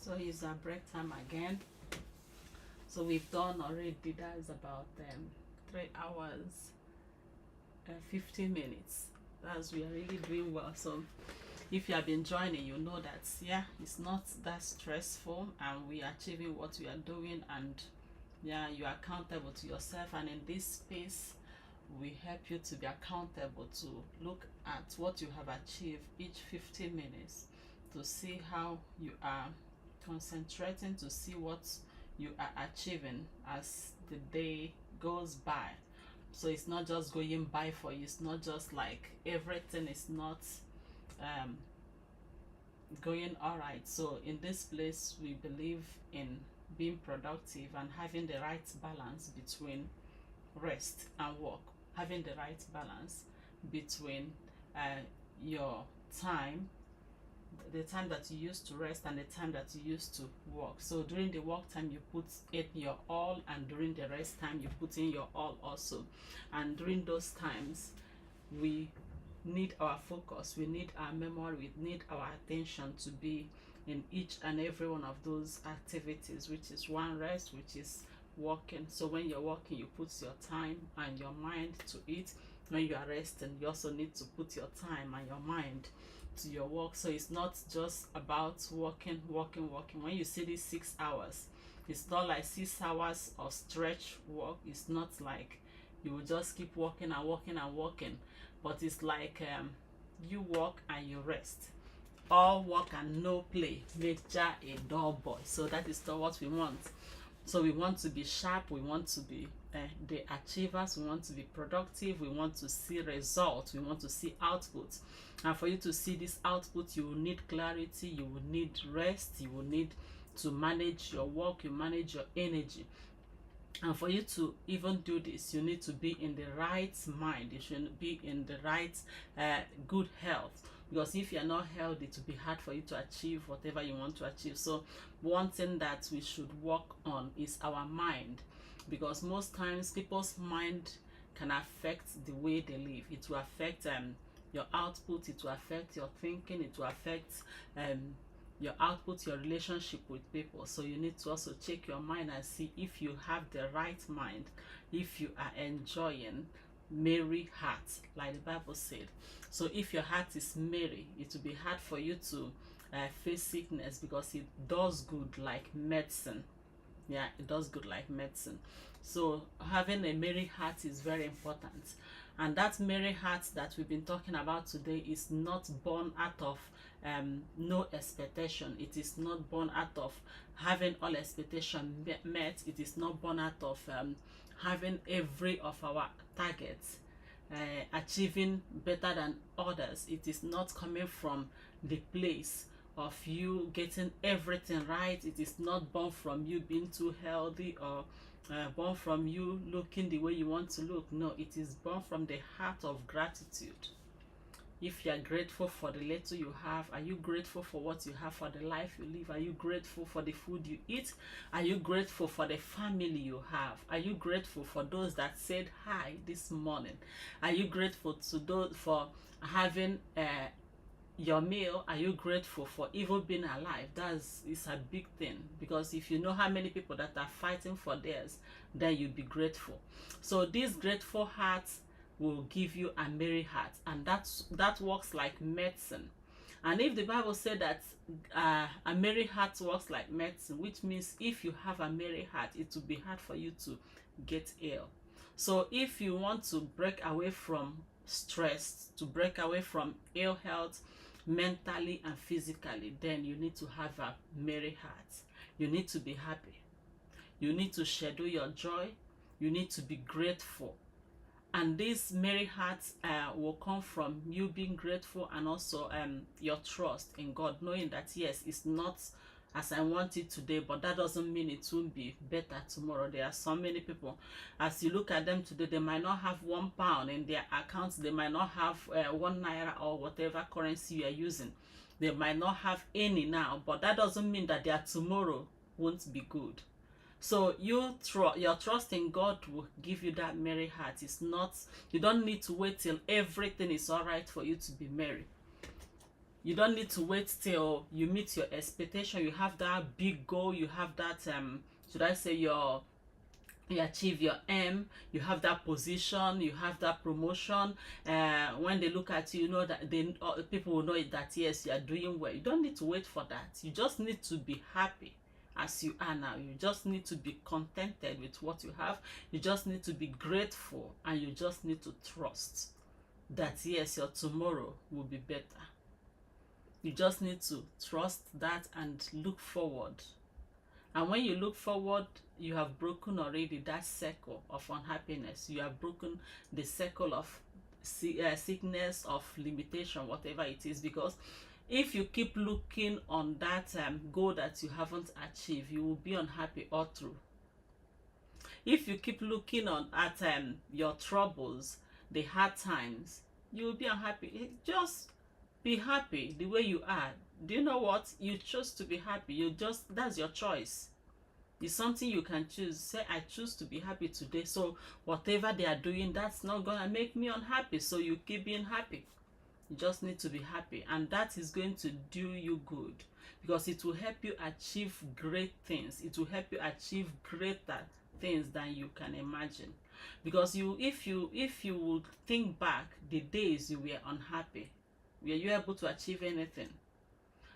So it's our break time again. So we've done already, that is about 3 hours 15 minutes. That's, we are really doing well. So if you have been joining, you know that yeah, it's not that stressful and we are achieving what we are doing, and yeah, you are accountable to yourself. And in this space we help you to be accountable, to look at what you have achieved each 15 minutes, to see how you are concentrating, to see what you are achieving as the day goes by. So it's not just going by for you. It's not just like everything is not going all right. So in this place we believe in being productive and having the right balance between rest and work, having the right balance between your time, the time that you use to rest and the time that you use to work. So during the work time you put in your all, and during the rest time you put in your all also. And during those times we need our focus, we need our memory, we need our attention to be in each and every one of those activities, which is one, rest, which is working. So when you're working, you put your time and your mind to it. When you are resting, you also need to put your time and your mind to your work. So it's not just about working. When you see these 6 hours, it's not like 6 hours of stretch work. It's not like you will just keep working and working, but it's like you work and you rest. All work and no play makes a dull boy. So that is not what we want. So we want to be sharp, we want to be the achievers, we want to be productive, we want to see results, we want to see output. And for you to see this output, you will need clarity, you will need rest, you will need to manage your work, you manage your energy. And for you to even do this, you need to be in the right mind, you should be in the right good health. Because if you are not healthy, it will be hard for you to achieve whatever you want to achieve. So one thing that we should work on is our mind, because most times people's mind can affect the way they live. It will affect your output, it will affect your thinking, it will affect your output, your relationship with people. So you need to also check your mind and see if you have the right mind, if you are enjoying merry heart, like the Bible said. So if your heart is merry, it will be hard for you to face sickness, because it does good like medicine. Yeah, it does good like medicine. So having a merry heart is very important. And that merry heart that we've been talking about today is not born out of no expectation. It is not born out of having all expectation met. It is not born out of having every of our targets achieving better than others. It is not coming from the place of you getting everything right. It is not born from you being too healthy, or born from you looking the way you want to look. No, it is born from the heart of gratitude. If you are grateful for the little you have, are you grateful for what you have, for the life you live? Are you grateful for the food you eat? Are you grateful for the family you have? Are you grateful for those that said hi this morning? Are you grateful to those for having your meal? Are you grateful for even being alive? It's a big thing, because if you know how many people that are fighting for theirs, then you'll be grateful. So this grateful heart will give you a merry heart, and that works like medicine. And if the Bible said that a merry heart works like medicine, which means if you have a merry heart, it will be hard for you to get ill. So if you want to break away from stress, to break away from ill health, mentally and physically, then you need to have a merry heart. You need to be happy. You need to schedule your joy. You need to be grateful. And this merry heart will come from you being grateful, and also your trust in God, knowing that yes, it's not as I want it today, but that doesn't mean it won't be better tomorrow. There are so many people, as you look at them today, they might not have £1 in their accounts, they might not have 1 naira or whatever currency you are using. They might not have any now, but that doesn't mean that their tomorrow won't be good. So your trust in God will give you that merry heart. It's not, you don't need to wait till everything is all right for you to be merry. You don't need to wait till you meet your expectation. You have that big goal, you have that should I say you achieve your aim, you have that position, you have that promotion. When they look at you, you know that people will know that yes, you are doing well. You don't need to wait for that. You just need to be happy as you are now. You just need to be contented with what you have. You just need to be grateful, and you just need to trust that yes, your tomorrow will be better. You just need to trust that and look forward. And when you look forward, you have broken already that circle of unhappiness. You have broken the circle of sickness, of limitation, whatever it is. Because if you keep looking on that goal that you haven't achieved, you will be unhappy all through. If you keep looking at your troubles, the hard times, you will be unhappy. Just be happy the way you are. Do you know what? You choose to be happy. That's your choice. It's something you can choose. Say, I choose to be happy today. So whatever they are doing, that's not gonna make me unhappy. So you keep being happy. You just need to be happy, and that is going to do you good, because it will help you achieve great things. It will help you achieve greater things than you can imagine. Because if you would think back the days you were unhappy, were you able to achieve anything?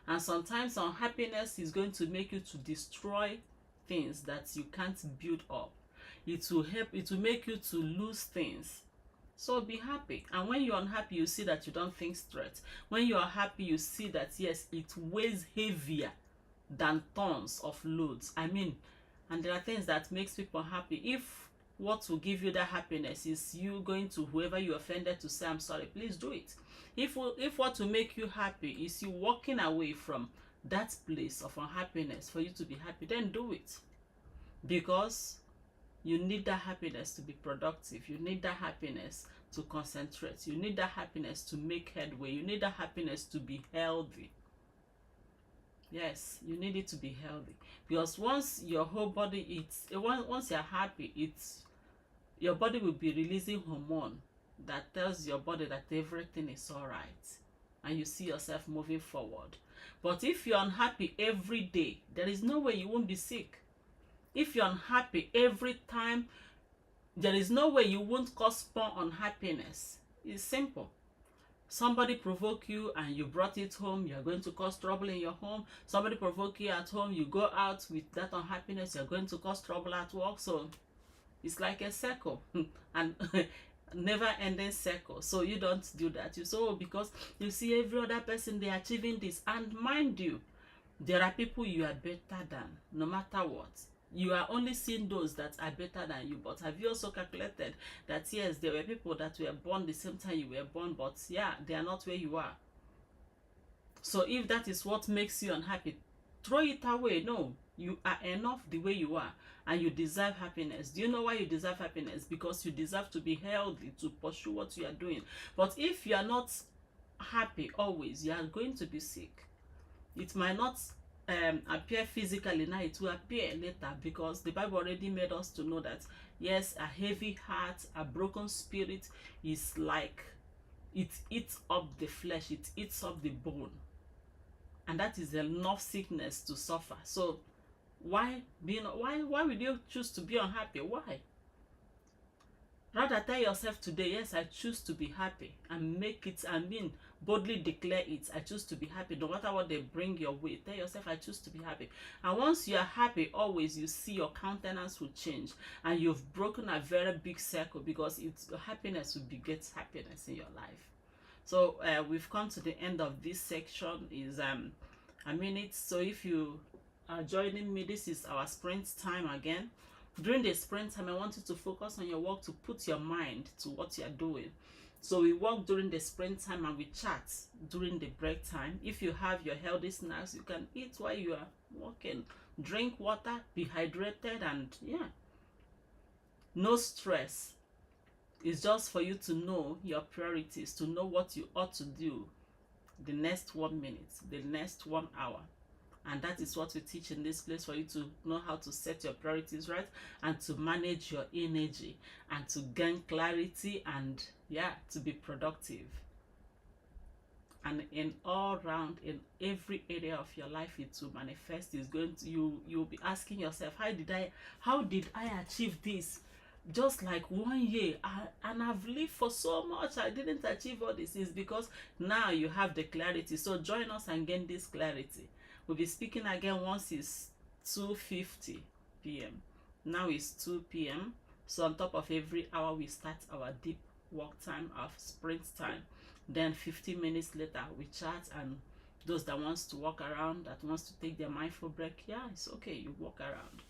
And sometimes unhappiness is going to make you to destroy things that you can't build up. It will make you to lose things. So be happy. And when you're unhappy, you see that you don't think straight. When you are happy, you see that yes, it weighs heavier than tons of loads. And there are things that makes people happy. If what will give you that happiness is you going to whoever you offended to say, I'm sorry, please do it. If what will make you happy is you walking away from that place of unhappiness for you to be happy, then do it. Because you need that happiness to be productive. You need that happiness to concentrate. You need that happiness to make headway. You need that happiness to be healthy. Yes, you need it to be healthy. Because once your whole body once you're happy, your body will be releasing hormone that tells your body that everything is all right, and you see yourself moving forward. But if you're unhappy every day, there is no way you won't be sick. If you're unhappy every time, there is no way you won't cause more unhappiness. It's simple. Somebody provoke you and you brought it home, you're going to cause trouble in your home. Somebody provoke you at home, you go out with that unhappiness, you're going to cause trouble at work. So it's like a circle and never ending circle. So you don't do that. Because you see every other person, they're achieving this. And mind you, there are people you are better than, no matter what. You are only seeing those that are better than you. But have you also calculated that yes, there were people that were born the same time you were born, but yeah, they are not where you are. So if that is what makes you unhappy, throw it away. No, you are enough the way you are, and you deserve happiness. Do you know why you deserve happiness? Because you deserve to be healthy, to pursue what you are doing. But if you are not happy always, you are going to be sick. It might not appear physically now, it will appear later, because the Bible already made us to know that yes, a heavy heart, a broken spirit is like it eats up the flesh, it eats up the bone, and that is enough sickness to suffer. So why would you choose to be unhappy? Why? Rather tell yourself today, yes, I choose to be happy, and make it, boldly declare it. I choose to be happy no matter what they bring your way. Tell yourself, I choose to be happy. And once you are happy, always you see your countenance will change, and you've broken a very big circle, because happiness will beget happiness in your life. So we've come to the end of this section. Is a minute. So if you are joining me, this is our sprint time again. During the sprint time, I want you to focus on your work, to put your mind to what you are doing. So we work during the sprint time, and we chat during the break time. If you have your healthy snacks, you can eat while you are working. Drink water, be hydrated, and yeah, no stress. It's just for you to know your priorities, to know what you ought to do the next 1 minute, the next 1 hour. And that is what we teach in this place, for you to know how to set your priorities right, and to manage your energy, and to gain clarity, and yeah, to be productive. and in all round, in every area of your life, it will manifest. Is going to, you'll be asking yourself, how did I achieve this? Just like 1 year, and I've lived for so much, I didn't achieve all this. Is because now you have the clarity. So join us and gain this clarity. We'll be speaking again once it's 2:50 p.m. Now it's 2 p.m. So on top of every hour, we start our deep work time, our sprint time. Then 15 minutes later, we chat, and those that wants to walk around, that wants to take their mindful break, yeah, it's okay, you walk around.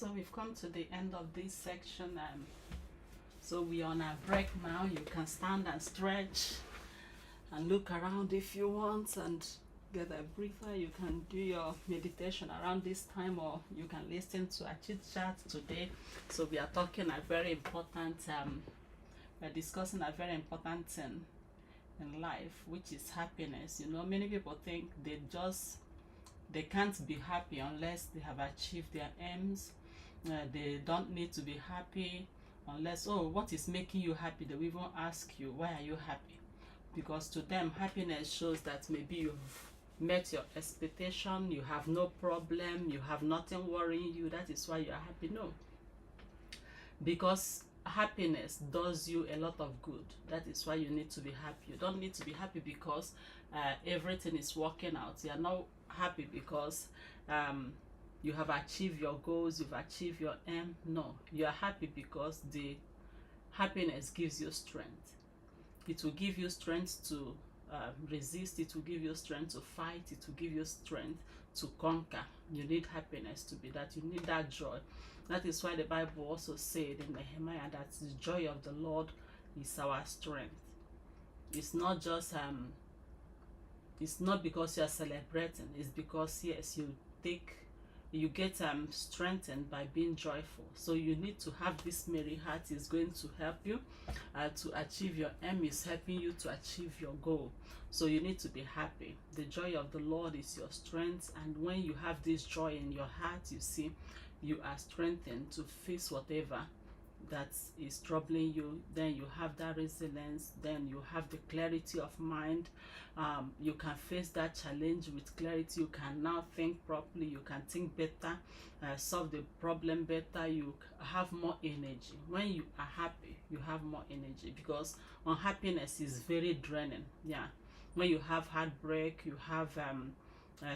So we've come to the end of this section. So we're on a break now. You can stand and stretch and look around if you want and get a breather. You can do your meditation around this time, or you can listen to a chit chat today. So we are talking a very important we're discussing a very important thing in life, which is happiness. You know, many people think they can't be happy unless they have achieved their aims. They don't need to be happy unless, oh, what is making you happy? They will even ask you, why are you happy? Because to them, happiness shows that maybe you've met your expectation, you have no problem, you have nothing worrying you, that is why you are happy. No, because happiness does you a lot of good. That is why you need to be happy. You don't need to be happy because everything is working out. You are not happy because you have achieved your goals, you've achieved your aim. No, you are happy because the happiness gives you strength. It will give you strength to resist. It will give you strength to fight. It will give you strength to conquer. You need happiness to be that. You need that joy. That is why the Bible also said in Nehemiah that the joy of the Lord is our strength. It's not just it's not because you are celebrating. It's because, yes, you get strengthened by being joyful. So you need to have this merry heart. Is going to help you to achieve your aim, is helping you to achieve your goal. So you need to be happy. The joy of the Lord is your strength, and when you have this joy in your heart, you see, you are strengthened to face whatever that is troubling you. Then you have that resilience, then you have the clarity of mind. You can face that challenge with clarity. You can now think properly, you can think better, solve the problem better. You have more energy. When you are happy, you have more energy, because unhappiness is very draining. Yeah, when you have heartbreak, you have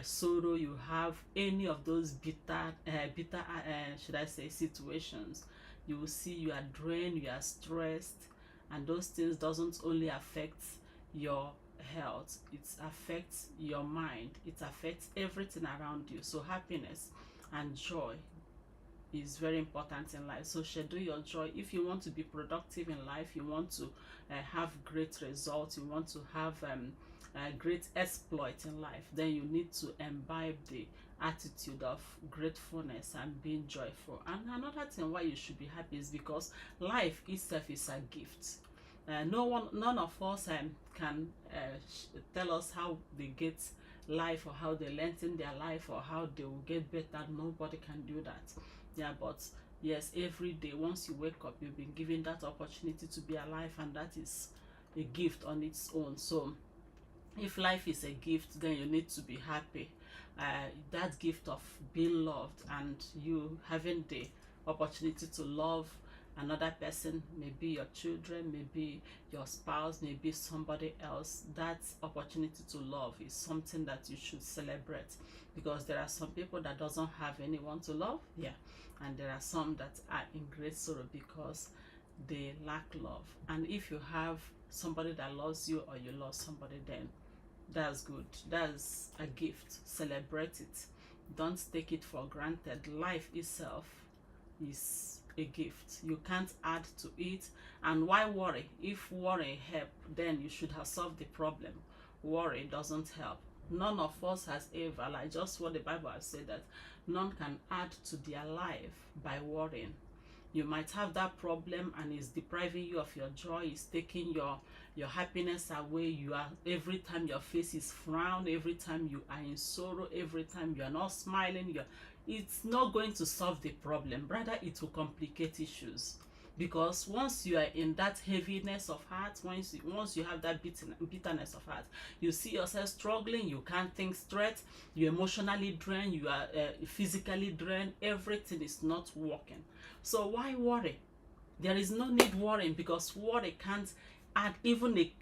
sorrow, you have any of those bitter should I say situations, you will see you are drained, you are stressed, and those things doesn't only affect your health, it affects your mind, it affects everything around you. So happiness and joy is very important in life. So schedule your joy. If you want to be productive in life, you want to have great results, you want to have great exploit in life, then you need to imbibe the attitude of gratefulness and being joyful. And another thing why you should be happy is because life itself is a gift. None of us can tell us how they get life, or how they lengthen their life, or how they will get better. Nobody can do that. Yeah, but yes, every day once you wake up, you've been given that opportunity to be alive, and that is a gift on its own. So if life is a gift, then you need to be happy. That gift of being loved, and you having the opportunity to love another person, maybe your children, maybe your spouse, maybe somebody else, that opportunity to love is something that you should celebrate, because there are some people that doesn't have anyone to love. Yeah, and there are some that are in great sorrow because they lack love. And if you have somebody that loves you, or you love somebody, then that's good. That's a gift. Celebrate it. Don't take it for granted. Life itself is a gift. You can't add to it. And why worry? If worry help, then you should have solved the problem. Worry doesn't help. None of us has ever, like just what the Bible has said, that none can add to their life by worrying. You might have that problem and it's depriving you of your joy, it's taking your happiness away. You are, every time your face is frown, every time you are in sorrow, every time you are not smiling, it's not going to solve the problem. Rather, it will complicate issues. Because once you are in that heaviness of heart, once you have that bitterness of heart, you see yourself struggling, you can't think straight, you're emotionally drained, you are physically drained, everything is not working. So why worry? There is no need worrying, because worry can't add even a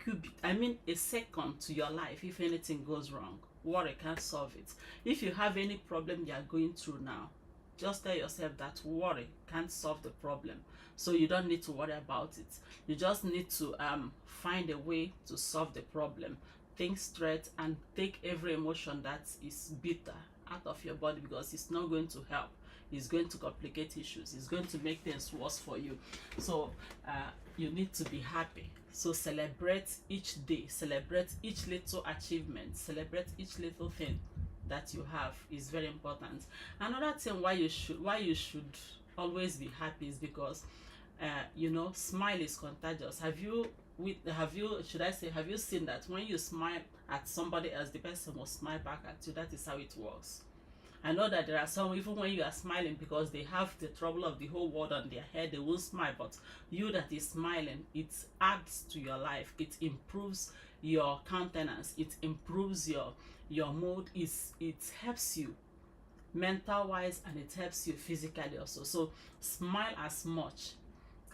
a second to your life. If anything goes wrong, worry can't solve it. If you have any problem you are going through now, just tell yourself that worry can't solve the problem. So you don't need to worry about it. You just need to find a way to solve the problem. Think straight and take every emotion that is bitter out of your body, because it's not going to help. it's going to complicate issues, it's going to make things worse for you. So you need to be happy. So celebrate each day, celebrate each little achievement, celebrate each little thing that you have is very important. Another thing why you should always be happy is because you know, smile is contagious. Have you seen that when you smile at somebody else, the person will smile back at you? That is how it works. I know that there are some, even when you are smiling because they have the trouble of the whole world on their head, they won't smile, but you that is smiling, it adds to your life, it improves your countenance, it improves your mood, it helps you mental wise, and it helps you physically also. So smile as much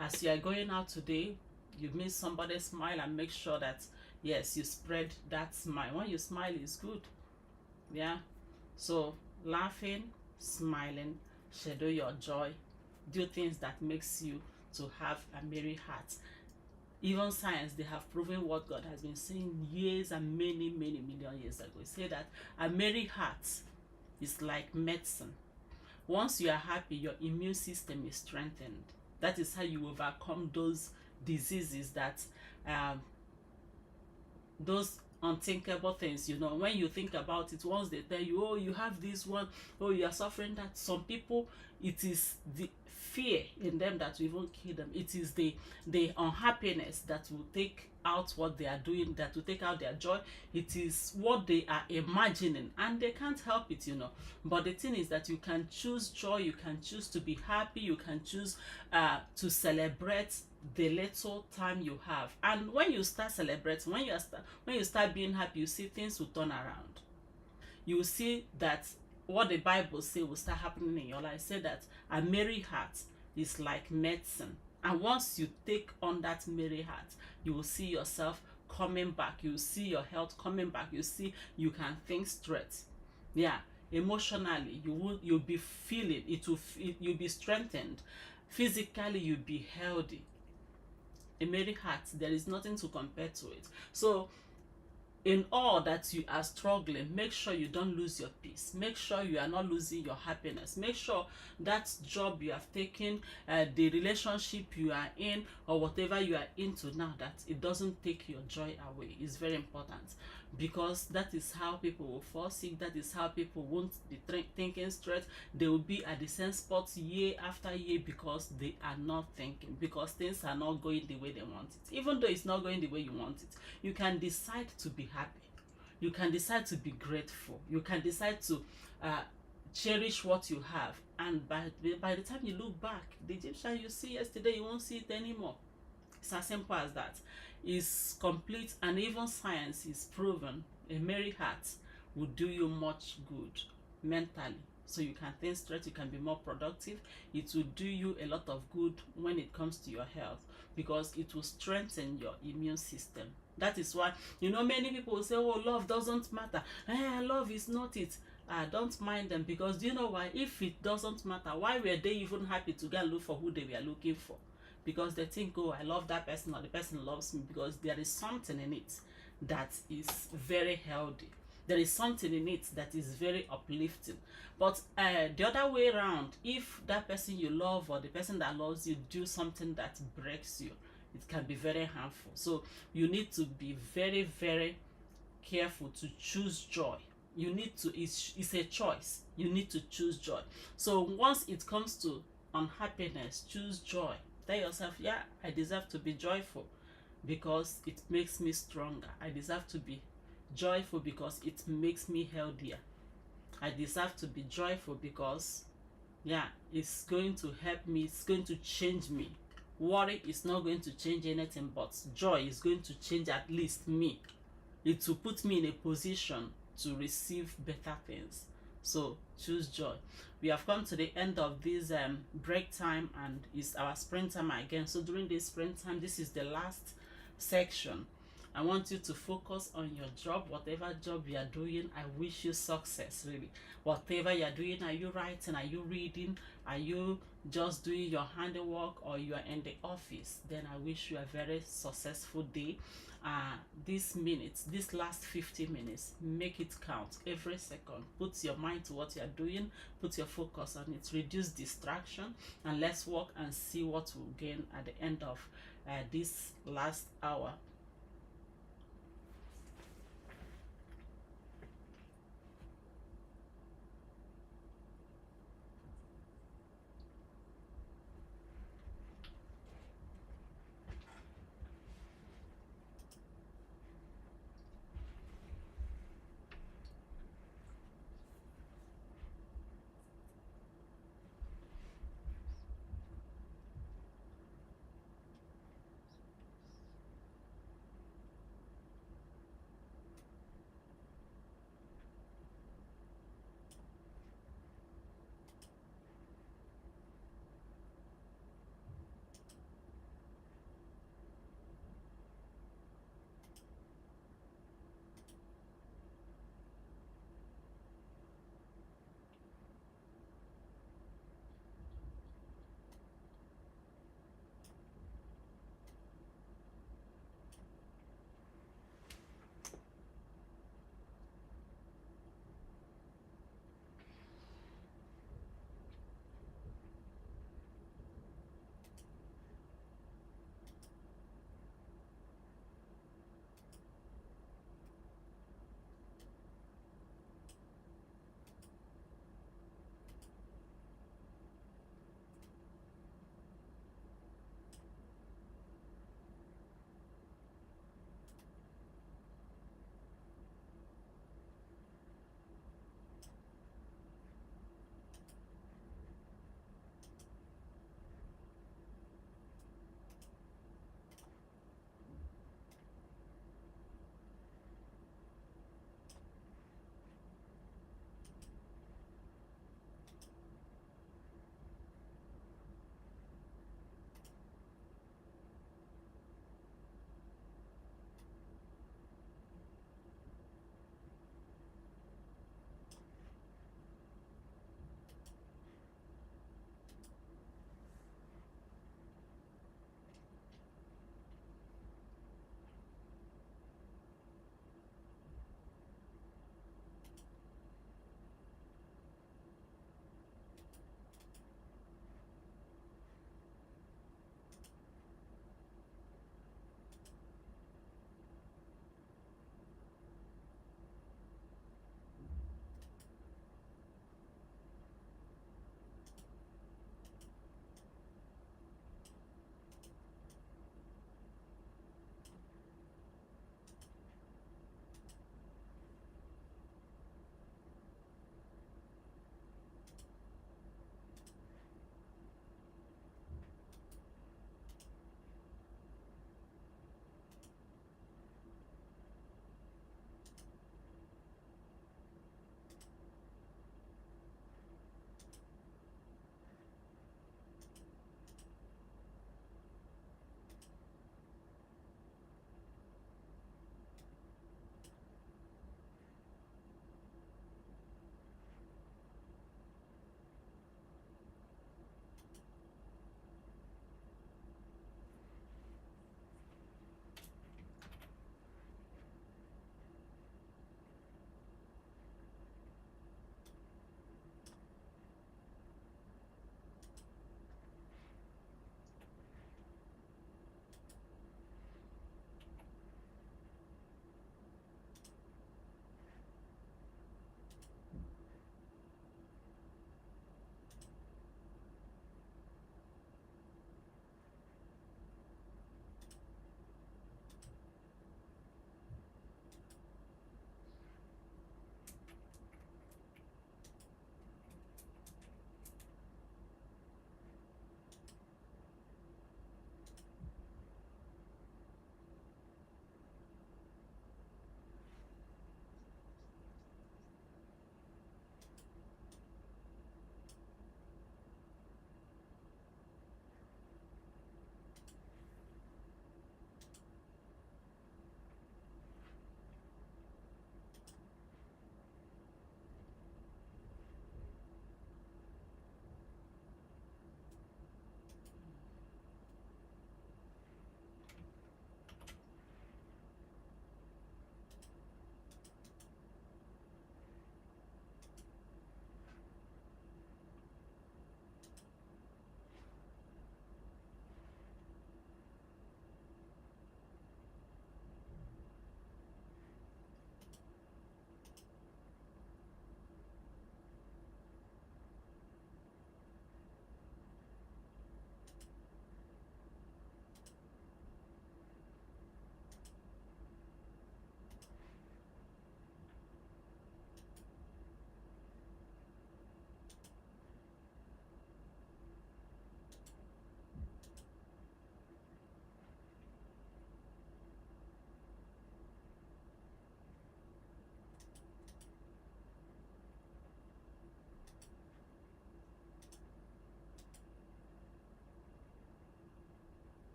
as you are going out today. You meet somebody, smile, and make sure that yes, you spread that smile. When you smile, is good. Yeah. So laughing, smiling, shadow your joy, do things that makes you to have a merry heart. Even science, they have proven what God has been saying years and many million years ago. It say that a merry heart is like medicine. Once you are happy, your immune system is strengthened. That is how you overcome those diseases, that those unthinkable things. You know, when you think about it, once they tell you, oh, you have this one, oh, you are suffering that. Some people, it is the fear in them that will even kill them. It is the unhappiness that will take out what they are doing, that will take out their joy. It is what they are imagining, and they can't help it, you know. But the thing is that you can choose joy, you can choose to be happy, you can choose to celebrate the little time you have. And when you start celebrating, when you start being happy, you see things will turn around. You will see that what the Bible says will start happening in your life. Say that a merry heart is like medicine. And once you take on that merry heart, you will see yourself coming back. You will see your health coming back. You see you can think straight. Yeah, emotionally, you'll be feeling it. You'll be strengthened. Physically, you'll be healthy. A merry heart, there is nothing to compare to it. So in all that you are struggling, make sure you don't lose your peace. Make sure you are not losing your happiness. Make sure that job you have taken, the relationship you are in, or whatever you are into now, that it doesn't take your joy away. It's very important, because that is how people will fall sick. That is how people won't be thinking straight. They will be at the same spot year after year because they are not thinking, because things are not going the way they want it. Even though it's not going the way you want it, you can decide to be happy. You can decide to be grateful. You can decide to cherish what you have. And by the time you look back, the Egyptian you see yesterday, you won't see it anymore. It's as simple as that. It's complete, and even science is proven a merry heart will do you much good mentally. So you can think straight, you can be more productive. It will do you a lot of good when it comes to your health, because it will strengthen your immune system. That is why, you know, many people will say, oh, love doesn't matter. Love is not it. Don't mind them, because do you know why? If it doesn't matter, why were they even happy to go and look for who they were looking for? Because they think, oh, I love that person, or the person loves me, because there is something in it that is very healthy. There is something in it that is very uplifting. But the other way around, if that person you love or the person that loves you do something that breaks you, it can be very harmful. So you need to be very careful to choose joy. You need to, it's a choice. You need to choose joy. So once it comes to unhappiness, choose joy. Tell yourself, yeah, I deserve to be joyful because it makes me stronger. I deserve to be joyful because it makes me healthier. I deserve to be joyful because, yeah, it's going to help me, it's going to change me. Worry is not going to change anything, but joy is going to change at least me. It will put me in a position to receive better things. So choose joy. We have come to the end of this break time, and it's our springtime again. So during this springtime, this is the last section. I want you to focus on your job. Whatever job you are doing, I wish you success, really. Whatever you are doing, are you writing, are you reading, are you just doing your handiwork, or you are in the office, then I wish you a very successful day. these minutes, this last 50 minutes, make it count every second. Put your mind to what you're doing, put your focus on it, reduce distraction, and let's work and see what we'll gain at the end of this last hour.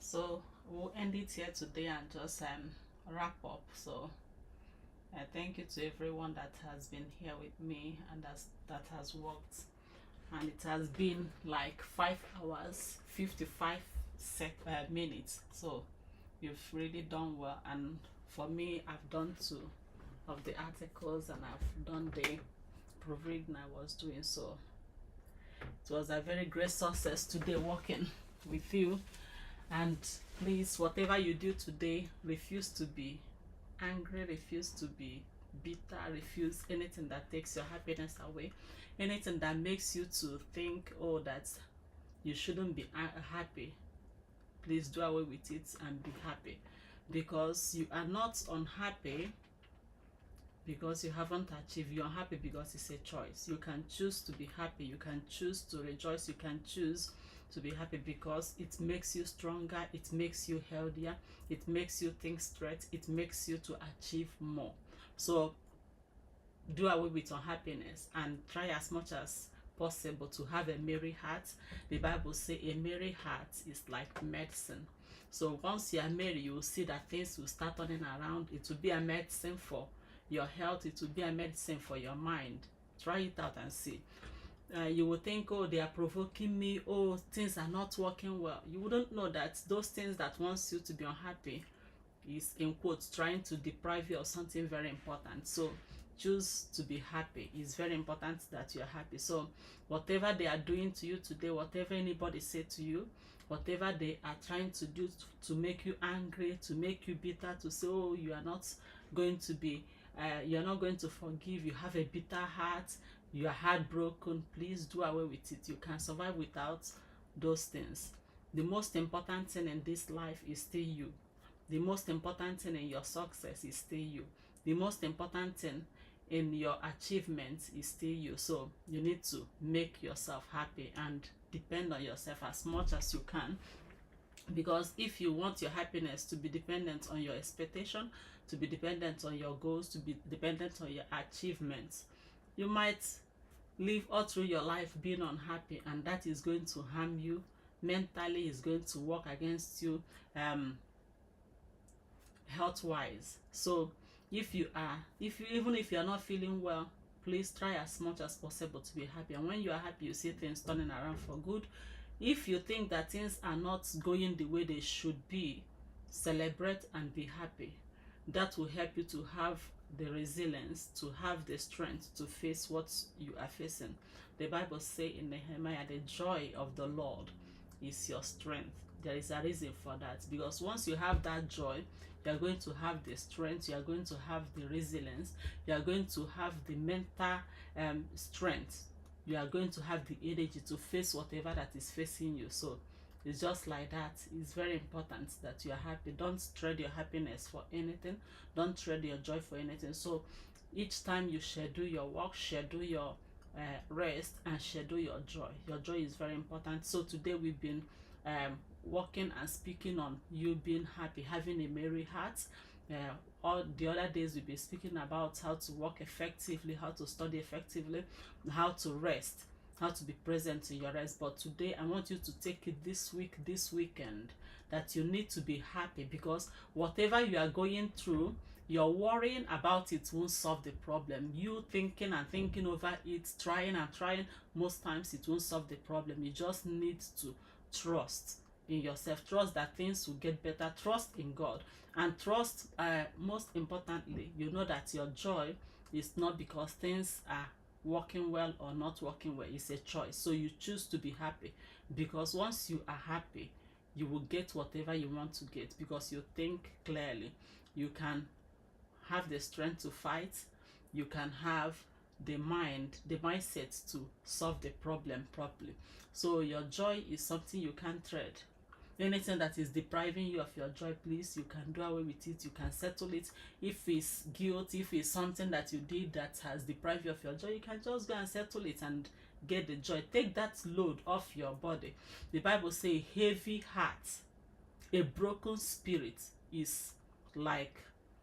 So we'll end it here today and just wrap up. So thank you to everyone that has been here with me and that has worked. And it has been like 5 hours 55 minutes. So you've really done well. And for me, I've done 2 of the articles and I've done the proofreading I was doing. So it was a very great success today working with you. And please, whatever you do today, refuse to be angry, refuse to be bitter, refuse anything that takes your happiness away, anything that makes you to think, oh, that you shouldn't be happy. Please do away with it and be happy, because you are not unhappy because you haven't achieved. You're unhappy because it's a choice. You can choose to be happy, you can choose to rejoice, you can choose to be happy, because it makes you stronger, it makes you healthier, it makes you think straight, it makes you to achieve more. So do away with unhappiness and try as much as possible to have a merry heart. The Bible says a merry heart is like medicine. So once you are merry, you will see that things will start turning around. It will be a medicine for your health, it will be a medicine for your mind. Try it out and see. You will think, oh, they are provoking me, oh, things are not working well. You wouldn't know that those things that wants you to be unhappy is, in quotes, trying to deprive you of something very important. So choose to be happy. It's very important that you're happy. So whatever they are doing to you today, whatever anybody said to you, whatever they are trying to do to make you angry, to make you bitter, to say, oh, you are not going to be you're not going to forgive, you have a bitter heart, you are heartbroken, please do away with it. You can survive without those things. The most important thing in this life is still you. The most important thing in your success is still you. The most important thing in your achievements is still you. So you need to make yourself happy and depend on yourself as much as you can, because if you want your happiness to be dependent on your expectation, to be dependent on your goals, to be dependent on your achievements, you might live all through your life being unhappy, and that is going to harm you mentally, is going to work against you health wise. So even if you are not feeling well, please try as much as possible to be happy. And when you are happy, you see things turning around for good. If you think that things are not going the way they should be, celebrate and be happy. That will help you to have the resilience, to have the strength to face what you are facing. The Bible says in Nehemiah, the joy of the Lord is your strength. There is a reason for that, because once you have that joy, you are going to have the strength, you are going to have the resilience, you are going to have the mental strength, you are going to have the energy to face whatever that is facing you. So it's just like that. It's very important that you are happy. Don't trade your happiness for anything. Don't trade your joy for anything. So each time you schedule your work, schedule your rest, and schedule your joy. Your joy is very important. So today we've been working and speaking on you being happy, having a merry heart. All the other days we've been speaking about how to work effectively, how to study effectively, how to rest, how to be present in your rest. But today I want you to take it this week, this weekend, that you need to be happy, because whatever you are going through, your worrying about it won't solve the problem. You thinking and thinking over it, trying and trying, most times it won't solve the problem. You just need to trust in yourself, trust that things will get better, trust in God, and trust most importantly, you know that your joy is not because things are working well or not working well. It's a choice. So you choose to be happy, because once you are happy, you will get whatever you want to get, because you think clearly. You can have the strength to fight, you can have the mindset to solve the problem properly. So your joy is something you can't trade. Anything that is depriving you of your joy, please, you can do away with it, you can settle it. If it's guilt, if it's something that you did that has deprived you of your joy, you can just go and settle it and get the joy. Take that load off your body. The Bible says heavy heart, a broken spirit is like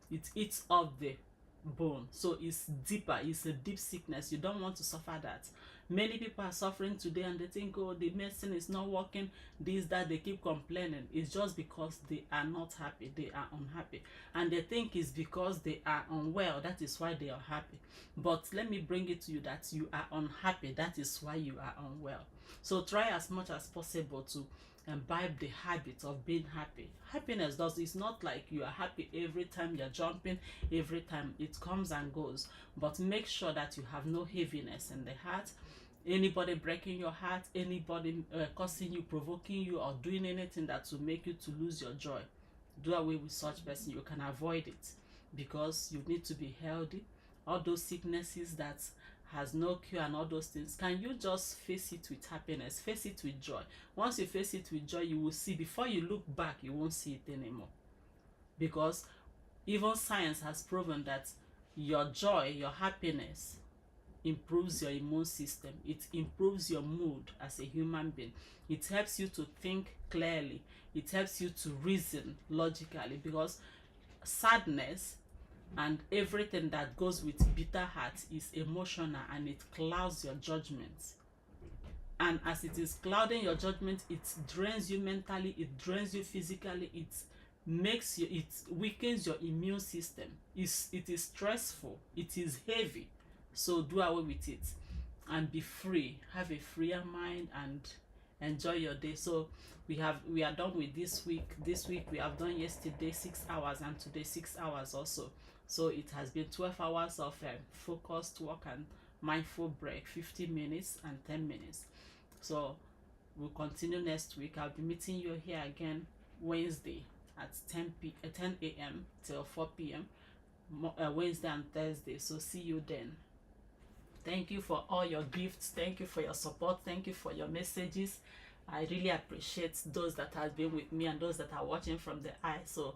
it eats up the bone. So it's deeper, it's a deep sickness. You don't want to suffer that. Many people are suffering today and they think, oh, the medicine is not working, this, that, they keep complaining. It's just because they are not happy, they are unhappy. And they think it's because they are unwell, that is why they are happy. But let me bring it to you that you are unhappy, that is why you are unwell. So try as much as possible to imbibe the habit of being happy. Happiness does, it's not like you are happy every time you're jumping, every time. It comes and goes, but make sure that you have no heaviness in the heart. Anybody breaking your heart, anybody causing you, provoking you, or doing anything that will make you to lose your joy, do away with such person. You can avoid it, because you need to be healthy. All those sicknesses that has no cure and all those things, can you just face it with happiness, face it with joy? Once you face it with joy, you will see, before you look back, you won't see it anymore. Because even science has proven that your joy, your happiness improves your immune system. It improves your mood as a human being. It helps you to think clearly. It helps you to reason logically, because sadness and everything that goes with bitter heart is emotional, and it clouds your judgment. And as it is clouding your judgment, it drains you mentally, it drains you physically, it makes you, it weakens your immune system. It is stressful, it is heavy. So do away with it and be free. Have a freer mind and enjoy your day. So we are done with this week. This week we have done yesterday 6 hours and today 6 hours also. So it has been 12 hours of focused work and mindful break, 50 minutes and 10 minutes. So we'll continue next week. I'll be meeting you here again Wednesday at 10 a.m. till 4 p.m. Wednesday and Thursday. So see you then. Thank you for all your gifts. Thank you for your support. Thank you for your messages. I really appreciate those that have been with me and those that are watching from the eye. So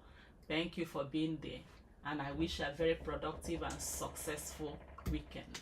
thank you for being there. And I wish you a very productive and successful weekend.